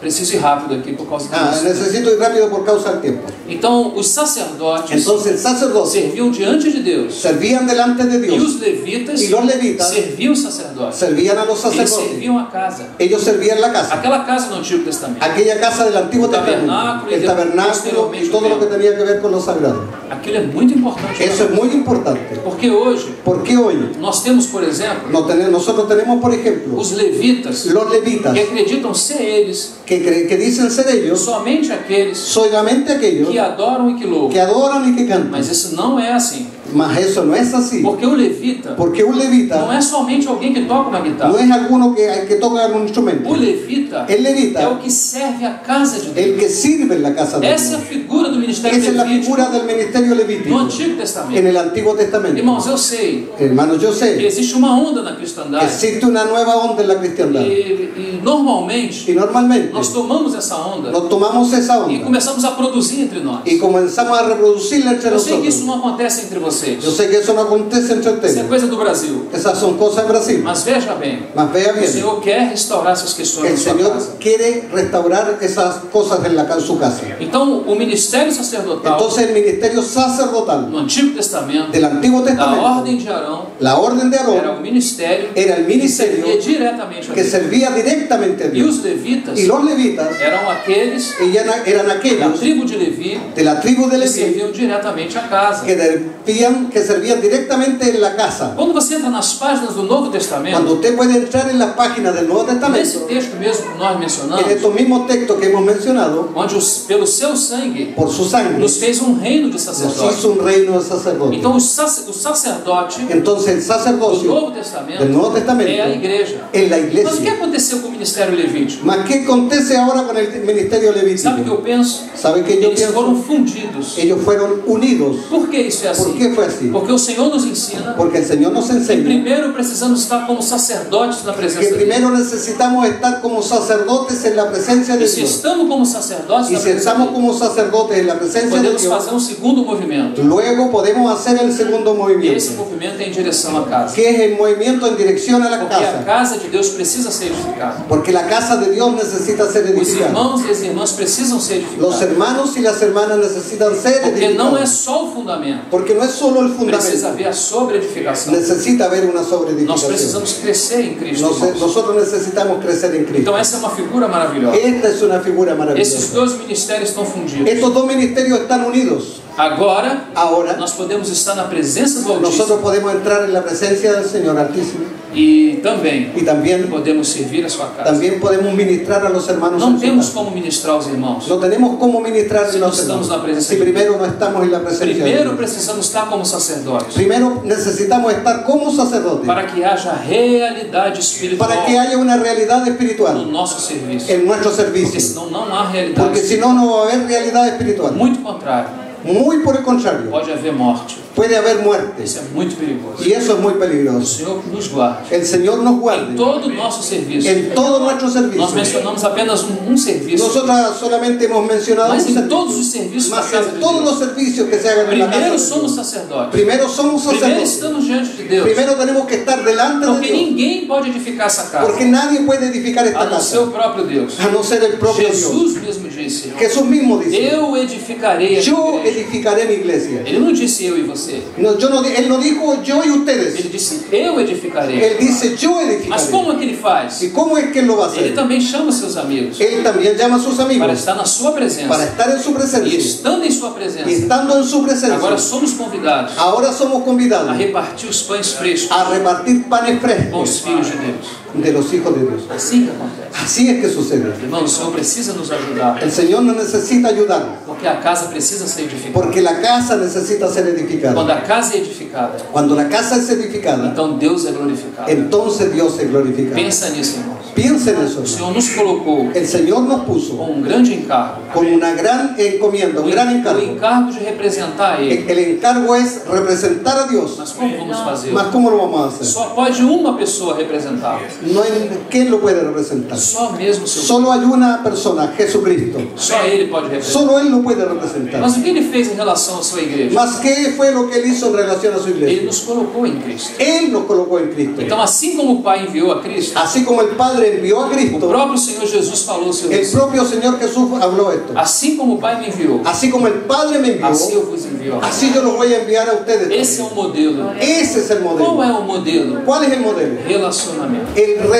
Preciso ir rápido aqui por causa do nosso tempo. Necesito ir rápido por causa del tiempo. Então, os sacerdotes Entonces el sacerdote serviam diante de Deus. servían delante de E Dios, os levitas y los levitas serviam os sacerdotes. servían a los Eles sacerdotes. serviam a casa. Ellos servían la casa, Aquela casa no Antigo Testamento. aquella casa del Antiguo El Testamento, tabernáculo y el tabernáculo posteriormente y todo lo que tenía que ver con lo sagrado. Aquilo é muito importante. Eso es muy importante, Porque hoje porque hoy nós temos, por exemplo, nosotros tenemos, por ejemplo, os levitas los levitas que acreditam ser eles que dicen ser ellos somente aqueles solamente aquellos que adoram e que louvam. que adoran y que cantan. Mas isso não é assim. Mas eso no es así, Porque o levita porque un não levita é somente alguém que toca uma no guitarra. es alguno que toca un instrumento. O levita El levita é o que serve a casa de Deus. el que sirve en la casa de Essa é a Dios. figura do ministério Esa es la levítico figura del ministerio no levítico Antigo en Testamento. el Antiguo Testamento. Irmãos, eu sei Hermanos, yo que sé existe uma onda na cristandade existe una nueva onda en la cristiandad e normalmente y normalmente nós tomamos essa onda nos tomamos esa e onda começamos a produzir entre nós. y comenzamos a reproducirla entre Eu sei que isso nosotros. não acontece entre vocês. Yo sé que eso no acontece entre Isso é ustedes. coisa do Brasil. Esas son cosas en Brasil. Mas veja bem, Mas vea o bien, Senhor quer restaurar essas questões el na sua Señor casa. quiere restaurar esas cosas en su casa. Então, o ministério sacerdotal Entonces el ministerio sacerdotal no Antigo Testamento, del Antiguo da ordem Testamento, de Arão, la orden de era Aarón, o ministério era el que ministerio servia diretamente a que Deus. servía directamente a E Dios. os levitas Y los levitas eram aqueles eran da aquellos tribo de Levi de la tribu de que Leví serviam diretamente a casa. que servían directamente en la casa. Quando você entra nas páginas do Novo Cuando Testamento, usted puede entrar en las páginas del Nuevo nesse Testamento, texto mesmo que nós en mencionamos, estos mismos textos que hemos mencionado, onde pelo seu sangue por su sangre nos fez um reino de nos sacerdotes. hizo un reino de sacerdotes. Então, o sacerdote Entonces el do sacerdocio Novo Testamento del Nuevo Testamento é a igreja. en la Mas o que iglesia. aconteceu com o ministério levítico? Mas ¿qué acontece ahora con el ministerio Sabe o que eu levítico? penso? ¿Sabe qué yo Eles foram pienso? fundidos. Ellos fueron unidos. Por que isso é ¿Por assim? qué fue así? Porque o Senhor nos ensina Porque el Señor nos que enseña primeiro precisamos estar como sacerdotes na que presença de Deus. primero necesitamos estar como sacerdotes en la presencia de E se Dios. estamos como sacerdotes Y na si presença estamos de Deus, como sacerdotes en la presencia de podemos Dios, fazer um segundo movimento. luego podemos hacer el segundo E esse movimiento, movimento é em direção à casa. que es el movimiento en dirección a la Porque a casa. casa de Deus precisa ser edificada. Porque la casa de Dios necesita ser Os edificada. irmãos e as irmãs precisam ser Los edificados. hermanos y las hermanas necesitan ser Porque não é edificados. só o fundamento. Porque no es solo el Precisa fundamento, haver a sobreedificação. necesita haber una Nós sobreedificación. precisamos crescer em Cristo. irmãos. Nosotros necesitamos crecer en Cristo. Então essa é uma figura maravilhosa. Esta es una figura Esses maravillosa. dois ministérios estão fundidos. Estos dos ministerios están unidos. Agora, Ahora nós podemos estar na presença do Altíssimo nosotros podemos entrar en la presencia del Señor Altísimo e também y también podemos servir a sua casa. podemos ministrar a los hermanos. Não en su temos casa. como ministrar os irmãos. No tenemos cómo ministrar Si a no los estamos en la hermanos presencia si de primero no estamos en la presencia de Primeiro Dios. precisamos estar como sacerdotes Primero necesitamos estar como sacerdotes para que haja realidade espiritual para que haya una realidad no espiritual nosso serviço. en nuestro Porque servicio. senão não há realidade Porque si no, no va a haber realidad espiritual. Muito contrário. Muy por el contrario, pode haver morte. puede haber muerte. Isso é muito perigoso. Y eso es muy O peligroso. Senhor nos guarde. El Señor nos Em guarde todo o nosso serviço. en todo nuestro Nós servicio. mencionamos apenas um serviço. Nosotros solamente hemos mencionado Mas un em todos os servicio. serviços da Mas casa en de todos Deus. los servicios que se hagan en la casa Primeiro de somos Dios. sacerdotes. Primero somos Primeiro sacerdotes. estamos diante de Deus. Primero tenemos que estar delante de Porque Dios. ninguém pode edificar essa casa. Porque nadie puede edificar A esta não ser casa. o próprio Deus. A no ser el propio Dios. Jesus mesmo disse: Jesús mismo dice: eu edificarei a yo minha igreja. edificaré mi iglesia. Ele não disse eu e você. No, él no dijo yo y ustedes. Ele disse eu edificarei. Él dice yo Mas edificaré. como é que ele faz? ¿Y cómo es que él lo va a Ele hacer? também chama seus amigos Él también llama a sus para amigos estar na sua para presença. estar en su E presencia. estando em sua Y presença, estando en su agora presencia, somos convidados ahora somos a convidados repartir os pães frescos a repartir panes com os frescos filhos de Deus. de los hijos de Dios. Assim que acontece. Así es que sucede. Irmão, o Senhor precisa nos ajudar, El Señor nos necesita ayudar porque a casa precisa ser edificada. porque la casa necesita ser edificada. Quando a casa é edificada, Cuando la casa es edificada, então Deus é glorificado. entonces Dios se glorifica. Pensa nisso, irmãos. Piensen en eso. O Senhor nos colocou El Señor nos puso com um grande encargo. con una gran encomienda, un gran O encargo. encargo de representar a Ele. El encargo es representar a Dios. Mas como vamos fazer? Mas ¿cómo lo vamos a hacer? Só pode uma pessoa representá-lo. No hay, ¿quién lo puede representar? Só mesmo o seu. Solo hay una persona, Jesucristo. Só Ele pode representar. Solo Él lo puede representar. Mas o que Ele fez em relação à sua igreja? Mas ¿qué fue lo que Él hizo en relación a su Ele iglesia? nos colocou em Cristo. Él nos colocó en Cristo. Então, assim como o Pai enviou a Cristo, Así como el Padre envió a o Cristo, próprio Senhor Jesus falou ao seu el discípulo: propio Señor Jesús habló esto. assim como o Pai me enviou, Así como el Padre me envió, assim eu vos envio. así yo los voy a enviar a ustedes. Esse é o modelo. Ese es el Qual modelo. é o modelo? ¿Cuál es el modelo? Relacionamento.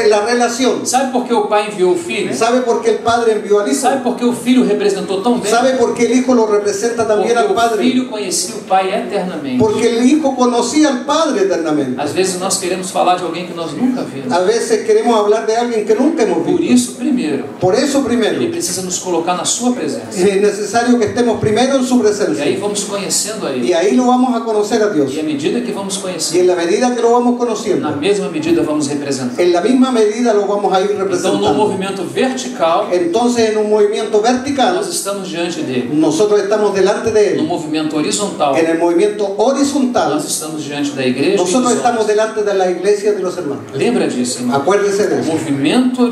La relación. Sabe por que o Pai enviou o Filho? ¿Sabe por qué el Padre envió al Hijo? Sabe por que o Filho representou tão bem? ¿Sabe por qué el Hijo lo representa también Porque al o Padre? Filho conhecia o Pai eternamente. Porque el Hijo conocía al Padre eternamente. Às vezes nós queremos falar de alguém que nós nunca vimos. A veces queremos hablar de alguien que nunca hemos Por visto. isso, primeiro, Por eso Ele primero, precisa nos colocar na sua presença. es necesario que estemos primero en su E aí presencia. vamos conhecendo a Y Ele. ahí lo vamos a conocer a Dios. E à medida que vamos Y conhecendo, en la medida que lo vamos na conociendo, mesma medida vamos representando. en la misma medida lo vamos a ir Então, no representando. movimento vertical, Entonces en un movimiento vertical, nós estamos diante dele. nosotros estamos delante de No Él. movimento horizontal, En el movimiento horizontal, nós estamos diante da igreja. E nosotros dos estamos homens. delante de la iglesia de los hermanos. Lembra disso, irmão? Acuérdese de eso. Movimento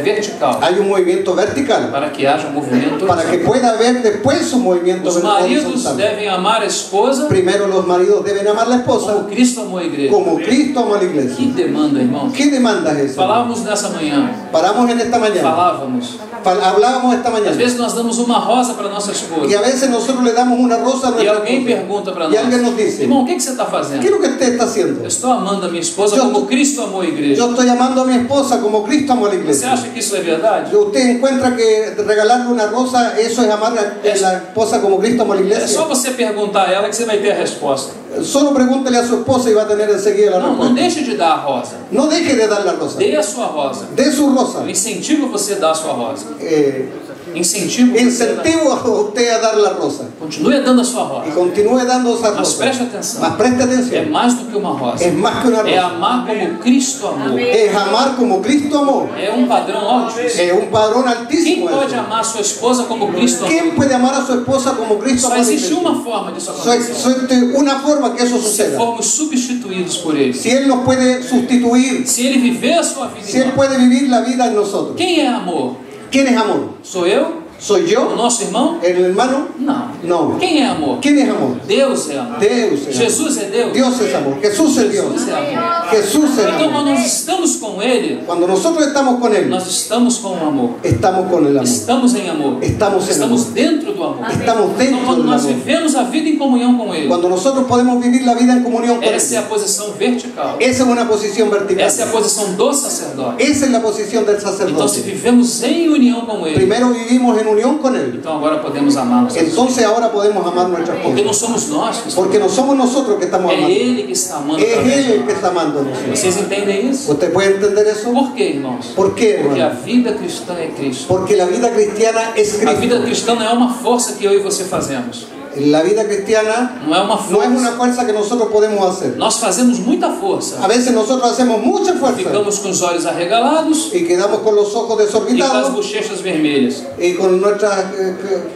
vertical, Hay un movimiento vertical para que haja um movimento para que horizontal. pueda haber después un movimiento Os maridos horizontal. devem amar a esposa Primero los maridos deben amar a la esposa como Cristo amou a igreja. como Cristo ama a la Que iglesia. demanda, irmão. ¿Qué demanda es eso? Falávamos nessa manhã. Paramos en esta mañana. Falávamos. Hablábamos esta Às mañana. vezes nós damos uma rosa para nossa Y esposa. a veces nosotros le damos una rosa a E nuestra alguém esposa. pergunta para Y alguien nos nós: dice, irmão, o que você está ¿qué es fazendo? lo que usted está haciendo? Eu estou amando a minha esposa Eu- como Cristo amou a igreja. Yo estoy amando a mi esposa como Cristo amó a la Você iglesia. acha que isso é verdade? ¿Usted encuentra que regalarle una rosa, eso es amar a la esposa como Cristo amó a la É só iglesia? você perguntar a ela que você vai ter a resposta. Solo pregúntele a su esposa y va a tener enseguida la Não respuesta. deixe de dar a rosa. No deje de dar la rosa. Dê a sua rosa. De su rosa. Eu incentivo você a dar a sua rosa. Eh, Incentivo você a dar. incentivo a usted a dar la rosa. Continue dando a sua Y rosa. continúe dando esa Mas rosa. preste atenção. Mas preste É atención. mais do que uma rosa. Es más que una É rosa. amar como Cristo amou. Es amar como Cristo amó. É um padrão altíssimo. Es un padrón Quem altísimo. pode eso. amar sua esposa como Cristo ¿Quién amou? puede amar a su esposa como Cristo Só amó a la existe iglesia? uma forma disso Solo acontecer. existe una forma que eso Se suceda. formos substituídos por Ele. Si Él nos puede sustituir, Se Ele viver a sua vida si em Él nós. puede vivir la vida en nosotros. Quem é amor? ¿Quién es amor? Sou eu? ¿Soy O yo? nosso irmão? ¿El hermano? Não. No. Quem é amor? ¿Quién es amor? Deus é amor. Deus es amor. Jesus é Deus. Dios es amor. Jesús es Dios. Jesus é amor. Jesús es Então, amor. quando nós estamos com Ele, Cuando nosotros estamos con Él, nós estamos com o amor. estamos con el amor. Estamos em amor. Estamos en Estamos amor. dentro do amor. Estamos Então, dentro quando del nós amor. vivemos a vida em comunhão com Ele, Cuando nosotros podemos vivir la vida en comunión con Él, essa é a posição vertical. esa es una posición vertical. Essa é a posição do sacerdote. Esa es la posición del Então, se sacerdote. vivemos em união com Ele, Primero vivimos en unión con Él. então agora podemos amar nossa esposa. Entonces ahora podemos amar a nuestra Porque não esposa. somos nós que estamos. Porque no somos nosotros que estamos É amando. Ele que está amando Es através Él de el que nós. está amándonos. Vocês entendem isso? ¿Usted puede entender eso? Por quê, irmãos? ¿Por qué, Porque a hermano? vida cristã é Cristo. Porque la vida cristiana es A vida Cristo. cristã não é uma força que eu e você fazemos. La vida cristiana não é uma no es una força. fuerza que nosotros podemos hacer. Nós fazemos muita força. A veces nosotros hacemos mucha fuerza Ficamos com os olhos arregalados y quedamos con los ojos e com as desorbitados bochechas vermelhas. y con nuestras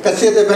cachetes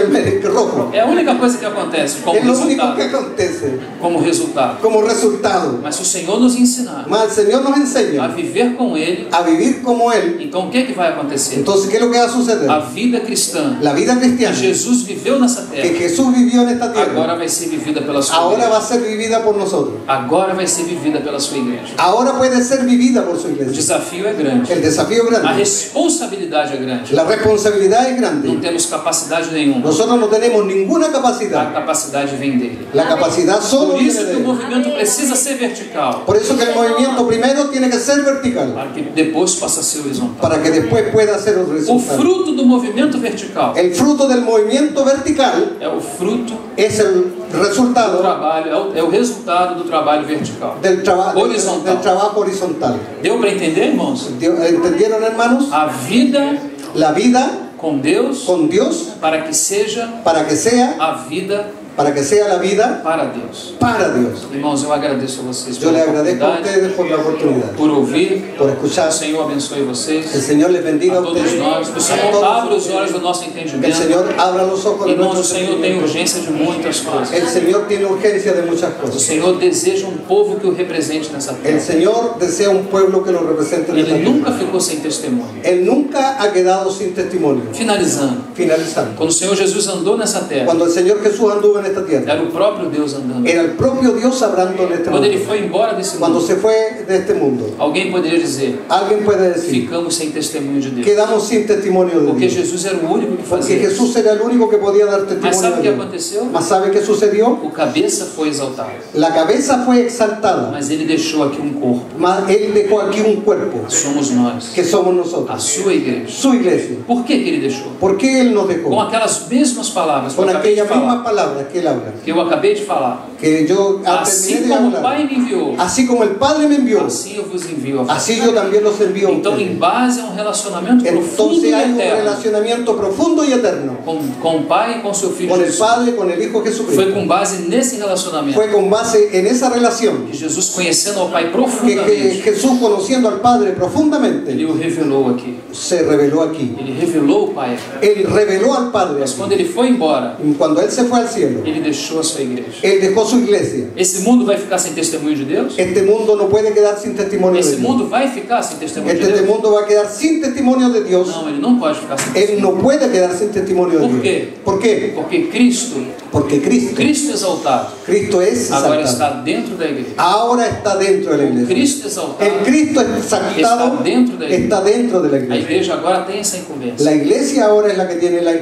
rojos. É a única coisa que acontece como Es lo único que resultado. acontece Como resultado. como resultado. Mas se o Senhor nos ensinar Mas el Señor nos a enseña viver com Ele, a vivir como Él. então o que vai acontecer? Entonces, ¿qué es lo que va a suceder? A vida cristã La vida que cristiana Jesus viveu nessa que terra, Jesús vivió en esta tierra agora vai ser vivida pela sua ahora va a igreja. ser vivida por nosotros. Agora vai ser vivida pela sua igreja. Ahora puede ser vivida por su O iglesia. desafio é grande. El desafío es A grande. responsabilidade é grande. La responsabilidad es Não grande. temos capacidade nenhuma. Nosotros no tenemos ninguna A capacidad. capacidade vem dele. La capacidad solo Por viene isso de que o Él. movimento precisa ser vertical, Por eso que el movimiento primero tiene que ser vertical para que depois possa ser horizontal. para que después pueda ser el O resultado. fruto do movimento vertical El fruto del movimiento vertical é o fruto es el do resultado trabalho, é o resultado do trabalho vertical. del Horizontal. del trabajo horizontal. Deu para entender, irmãos? ¿Entendieron, hermanos? A vida La vida com Deus con Dios para que seja para que sea la vida para Deus. para Dios. Irmãos, eu agradeço a vocês Yo pela le agradezco a oportunidade, ustedes por la oportunidad, por ouvir. por O escuchar. Senhor abençoe El vocês, Señor les bendiga a a todos ustedes. nós. Que o A Senhor todos abra os ustedes. olhos do nosso Que el entendimento. Señor abra los ojos de Irmãos, o nuestro Senhor tem entendimiento. urgência de muitas coisas. El Señor tiene urgencia de muchas O cosas. Senhor deseja um povo que o represente nessa El terra. Señor desea un pueblo que lo represente en esta Ele tierra. nunca ficou sem testemunho. Él nunca ha quedado sin testimonio. Finalizando, Finalizando. quando o Senhor Jesus andou nessa terra, Cuando el Señor Jesús anduvo en esta tierra, era o próprio Deus andando. era el propio Dios hablando en este Quando ele mundo. foi embora desse Cuando mundo, se fue de este mundo, alguém poderia dizer: alguien puede decir, ficamos sem testemunho de Deus. quedamos sin testimonio de Porque Dios. Jesus era o único que Porque fazia isso. Jesús era el único que podía dar Mas testimonio sabe o de que Dios. aconteceu? Mas ¿sabe qué sucedió? O cabeça foi exaltado, La cabeza fue exaltada, mas ele deixou aqui um corpo. mas Él dejó aquí un cuerpo, Somos nós, que somos a nosotros, sua igreja. su iglesia. Por que ele deixou? ¿Por qué Él nos dejó? Com aquelas mesmas palavras que eu Con acabei de aquellas mismas falar. palabras que Él habla, Que eu acabei de falar. que yo terminé Assim de como o hablar. Pai me enviou, Así como el Padre me envió, assim eu vos envio a vós. así yo también los envío a Então, ustedes. em base a um relacionamento profundo Entonces e hay un eterno relacionamiento profundo y eterno com o Pai e com seu Filho con el Jesus. Padre, con el Hijo Foi Jesucristo. com base nesse relacionamento Fue con base en esa relación que Jesus, conhecendo ao Pai que profundamente, Jesús, conociendo al Padre profundamente, ele o revelou aqui. se reveló aquí. Ele revelou o Pai aqui. Él reveló al Padre Mas aquí. quando ele foi embora, Y cuando Él se fue al cielo, ele deixou a sua igreja. Él dejó su iglesia. Esse mundo vai ficar sem testemunho de Deus? Este mundo no puede quedar sin testimonio de Esse Dios. mundo vai ficar sem testemunho de Este Deus? mundo va a quedar sin testimonio de Dios. Não, ele não pode ficar sem Él testemunho. no puede quedar sin testimonio de ¿Por Dios. qué? ¿Por qué? Porque Cristo, Porque Cristo exaltado, es agora exaltado. está dentro da igreja. Ahora está dentro de la iglesia. Cristo exaltado, El Cristo exaltado está dentro de la iglesia. está dentro de la A iglesia. igreja agora tem essa incumbência. La iglesia ahora es la que tiene la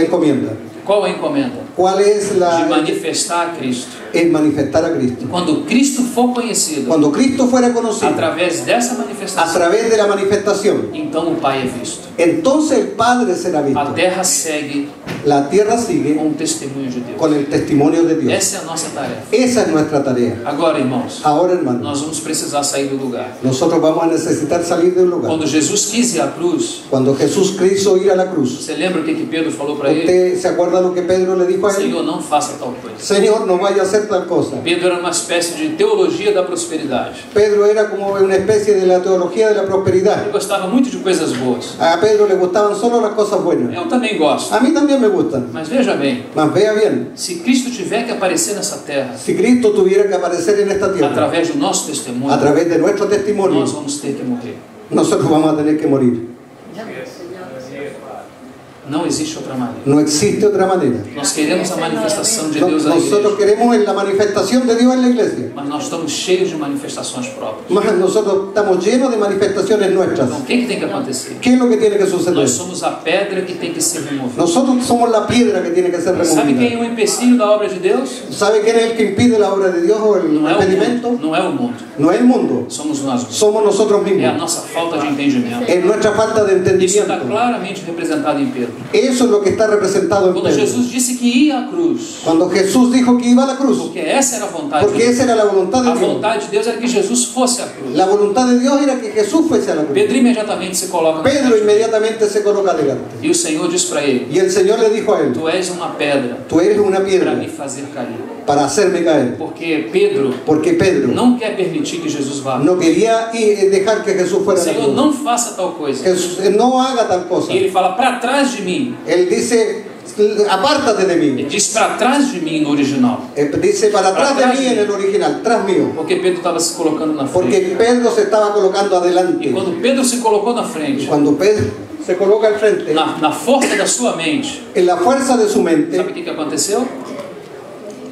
encomienda. Qual a encomenda? ¿Cuál es De la manifestar a Cristo. el manifestar a Cristo? Quando Cristo for conhecido Cuando Cristo fuera conocido através dessa a manifestação, través de la manifestación, então o Pai é visto. entonces el Padre será A visto. terra segue La tierra sigue com o testemunho de Deus. con el testimonio de Dios. Essa é a nossa tarefa. Esa es nuestra tarea. Agora, irmãos, Ahora, hermano, nós vamos precisar sair do lugar. nosotros vamos a necesitar salir de un lugar. Quando Jesus quis ir à cruz, Cuando Jesús quiso ir a la cruz, você lembra o que Pedro falou para ele? ¿usted se acuerda lo que Pedro le dijo a él? Senhor, não faça tal coisa. Señor, no vaya a hacer tal cosa. Pedro era uma espécie de teologia da prosperidade. Pedro era como una especie de la teología de la prosperidad. Ele gostava muito de coisas boas. A Pedro le gustaban solo las cosas buenas. Eu também gosto. A mí también me gustan. Mas veja bem, Mas vea bien, se Cristo tiver que aparecer nessa terra, si Cristo tuviera que aparecer en esta tierra através do nosso testemunho, a través de nuestro testimonio, nós vamos ter que morrer. nosotros vamos a tener que morir. Não existe outra maneira. No existe otra manera. Nós queremos a manifestação de Deus na Nosotros igreja, queremos la manifestación de Dios en la iglesia. mas nós estamos cheios de manifestações próprias. Mas nosotros estamos llenos de manifestaciones nuestras. Então, o que tem que acontecer? ¿Qué es lo que tiene que suceder? Nós somos a pedra que tem que ser removida. Nosotros somos la piedra que tiene que ser Sabe quem removida. é o empecilho da obra de Deus? ¿Sabe quién es el que impide la obra de Dios o el Não é o impedimento? mundo. Não é o mundo. No es el mundo, Somos nós mesmos. somos nosotros É a mismos. nossa falta de entendimento. Es nuestra falta de Isso está entendimiento. claramente representado em Pedro. Eso es lo que está representado en Quando Pedro. Jesus disse que ia à cruz, Cuando Jesús dijo que iba a la cruz, porque essa era a vontade de porque Deus. esa era la voluntad de A Dios. vontade de Deus era que Jesus fosse à cruz. La voluntad de Dios era que Jesús fuese a la cruz. Pedro imediatamente se coloca na Pedro frente. inmediatamente se coloca delante. E o Senhor diz para ele: Y el Señor le dijo a él: Tu és uma pedra tú eres una para piedra me fazer cair. para hacerme caer. Porque Pedro Porque Pedro não quer permitir que Jesus vá. no quería dejar que Jesús fuera a la Senhor, cruz. não faça tal coisa. Jesús, no haga tal cosa. E ele fala: para trás de mim. Él dice: apártate de Ele mí. diz para trás de mim no original. Dice: para atrás de atrás mí de en el original, tras mío. Porque Pedro estava se colocando na frente. Porque Pedro se estaba colocando E adelante. quando Pedro se colocou na frente, Cuando Pedro se coloca al frente, na força da sua mente, en la fuerza de su sabe o mente, que aconteceu?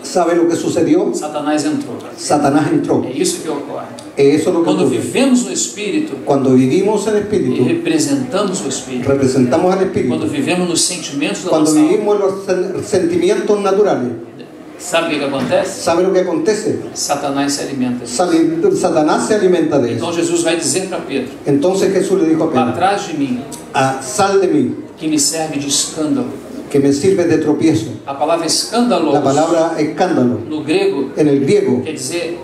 ¿sabe lo que sucedió? Satanás entrou. Satanás entró. É isso que ocorre. Eso es lo que Quando ocurre. vivemos no Espírito Cuando vivimos en e espíritu, representamos o Espírito, representamos al quando espíritu. vivemos nos sentimentos da Cuando nossa alma, vivimos los sentimientos naturales, sabe o que acontece? ¿sabe lo que acontece? Satanás se alimenta disso. Satanás se alimenta de eso. Então Jesus vai dizer para Pedro: Entonces Jesús le dijo a para Pedro: trás de mim, sal de mí, que me serve de escândalo. que me sirve de tropiezo. A palavra escândalo La palabra escándalo, no grego en el griego, quer dizer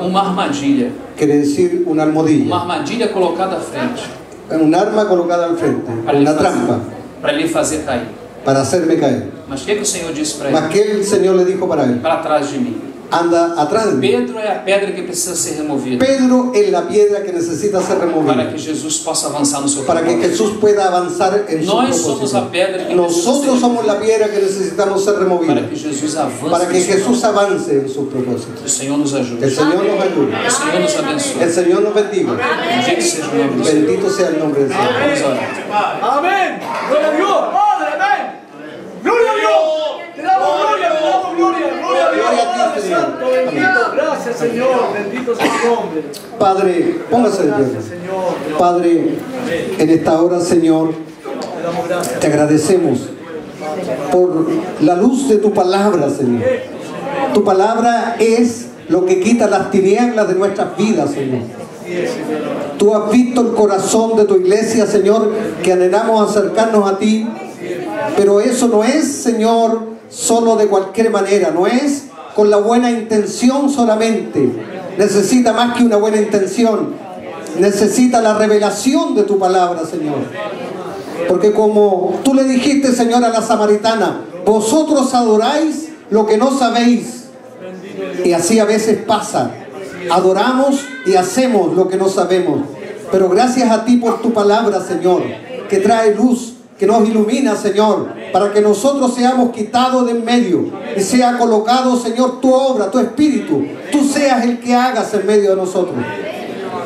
uma armadilha. quiere decir una Uma almohadilla, armadilha colocada à frente un arma colocada al frente, una trampa, para lhe fazer cair. para hacerme caer. Mas o que o Senhor disse para Mas ele? que el Señor le dijo para él: Para trás de mim. anda atrás de mí. Pedro é a pedra que precisa ser removida Pedro es la piedra que necesita ser para removida que Jesus possa avançar no seu para que propósito. Jesús pueda avanzar en su Nós somos a propósito. pedra que Nosotros precisa somos ser la piedra que necesitamos ser para removida que Jesus avance. para que no seu Jesús propósito. avance en su propósito. O Senhor nos ajude. El Señor nos ayude. O Senhor nos abençoe. El Señor nos bendiga. Bendito seja o nome do Senhor. Bendito sea el nombre del Señor. Vamos orar. Amén. Gloria a Dios, Padre, amén. Gloria a Dios. Te damos gloria, te damos gloria. Gloria a Dios, Gloria a ti, Padre Señor. Santo, bendito. Gracias, Señor. Bendito sea tu nombre. Padre, póngase de pie. Gracias, Señor. Padre, en esta hora, Señor, Te damos gracias. te agradecemos por la luz de tu palabra, Señor. Tu palabra es lo que quita las tinieblas de nuestras vidas, Señor. Tú has visto el corazón de tu iglesia, Señor, que anhelamos acercarnos a ti. Pero eso no es, Señor, solo de cualquier manera. No es con la buena intención solamente. Necesita más que una buena intención. Necesita la revelación de tu palabra, Señor. Porque como tú le dijiste, Señor, a la samaritana: vosotros adoráis lo que no sabéis. Y así a veces pasa. Adoramos y hacemos lo que no sabemos. Pero gracias a ti por tu palabra, Señor, que trae luz, que nos ilumina, Señor, para que nosotros seamos quitados de en medio y sea colocado, Señor, tu obra, tu espíritu. Tú seas el que hagas en medio de nosotros.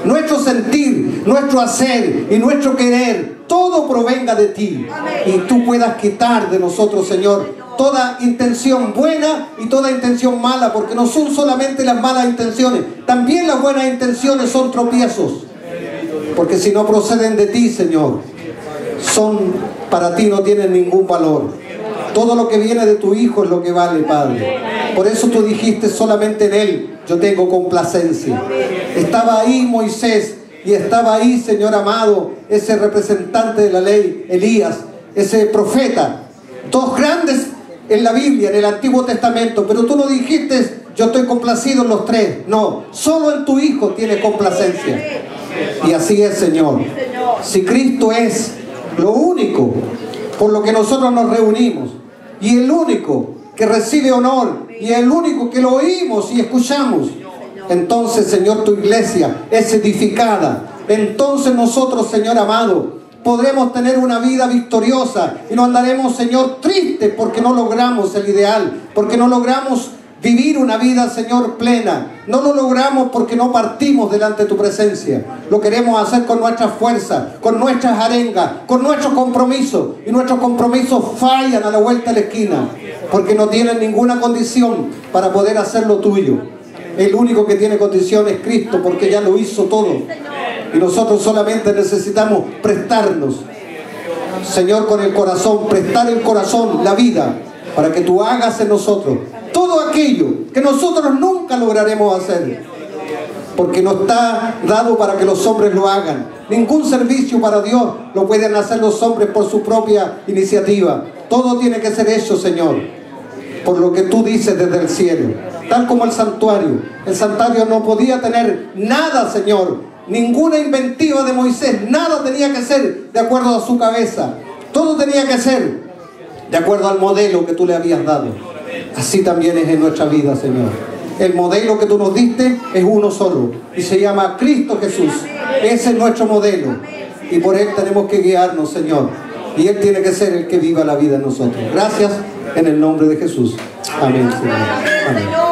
Nuestro sentir, nuestro hacer y nuestro querer, todo provenga de ti. Y tú puedas quitar de nosotros, Señor, toda intención buena y toda intención mala, porque no son solamente las malas intenciones, también las buenas intenciones son tropiezos. Porque si no proceden de ti, Señor, para ti no tienen ningún valor. Todo lo que viene de tu Hijo es lo que vale, Padre. Por eso tú dijiste: solamente en Él yo tengo complacencia. Estaba ahí Moisés y estaba ahí, Señor amado, ese representante de la ley, Elías, ese profeta. Dos grandes en la Biblia, en el Antiguo Testamento. Pero tú no dijiste: yo estoy complacido en los tres. No, solo en tu Hijo tiene complacencia. Y así es, Señor. Si Cristo es lo único por lo que nosotros nos reunimos, y el único que recibe honor, y el único que lo oímos y escuchamos, entonces, Señor, tu iglesia es edificada. Entonces nosotros, Señor amado, podremos tener una vida victoriosa y no andaremos, Señor, tristes porque no logramos el ideal, porque no logramos vivir una vida, Señor, plena. No lo logramos porque no partimos delante de tu presencia. Lo queremos hacer con nuestra fuerza, con nuestras arengas, con nuestros compromisos. Y nuestros compromisos fallan a la vuelta de la esquina porque no tienen ninguna condición para poder hacer lo tuyo. El único que tiene condición es Cristo, porque ya lo hizo todo. Y nosotros solamente necesitamos prestarnos, Señor, con el corazón, prestar el corazón, la vida, para que tú hagas en nosotros todo aquello que nosotros nunca lograremos hacer. porque no está dado para que los hombres lo hagan. Ningún servicio para Dios lo pueden hacer los hombres por su propia iniciativa. Todo tiene que ser hecho, Señor, por lo que tú dices desde el cielo. Tal como el santuario. El santuario no podía tener nada, Señor. Ninguna inventiva de Moisés. Nada tenía que ser de acuerdo a su cabeza. Todo tenía que ser de acuerdo al modelo que tú le habías dado. Así también es en nuestra vida, Señor. El modelo que tú nos diste es uno solo y se llama Cristo Jesús. Ese es nuestro modelo y por Él tenemos que guiarnos, Señor. Y Él tiene que ser el que viva la vida en nosotros. Gracias en el nombre de Jesús. Amén, Señor. Amén.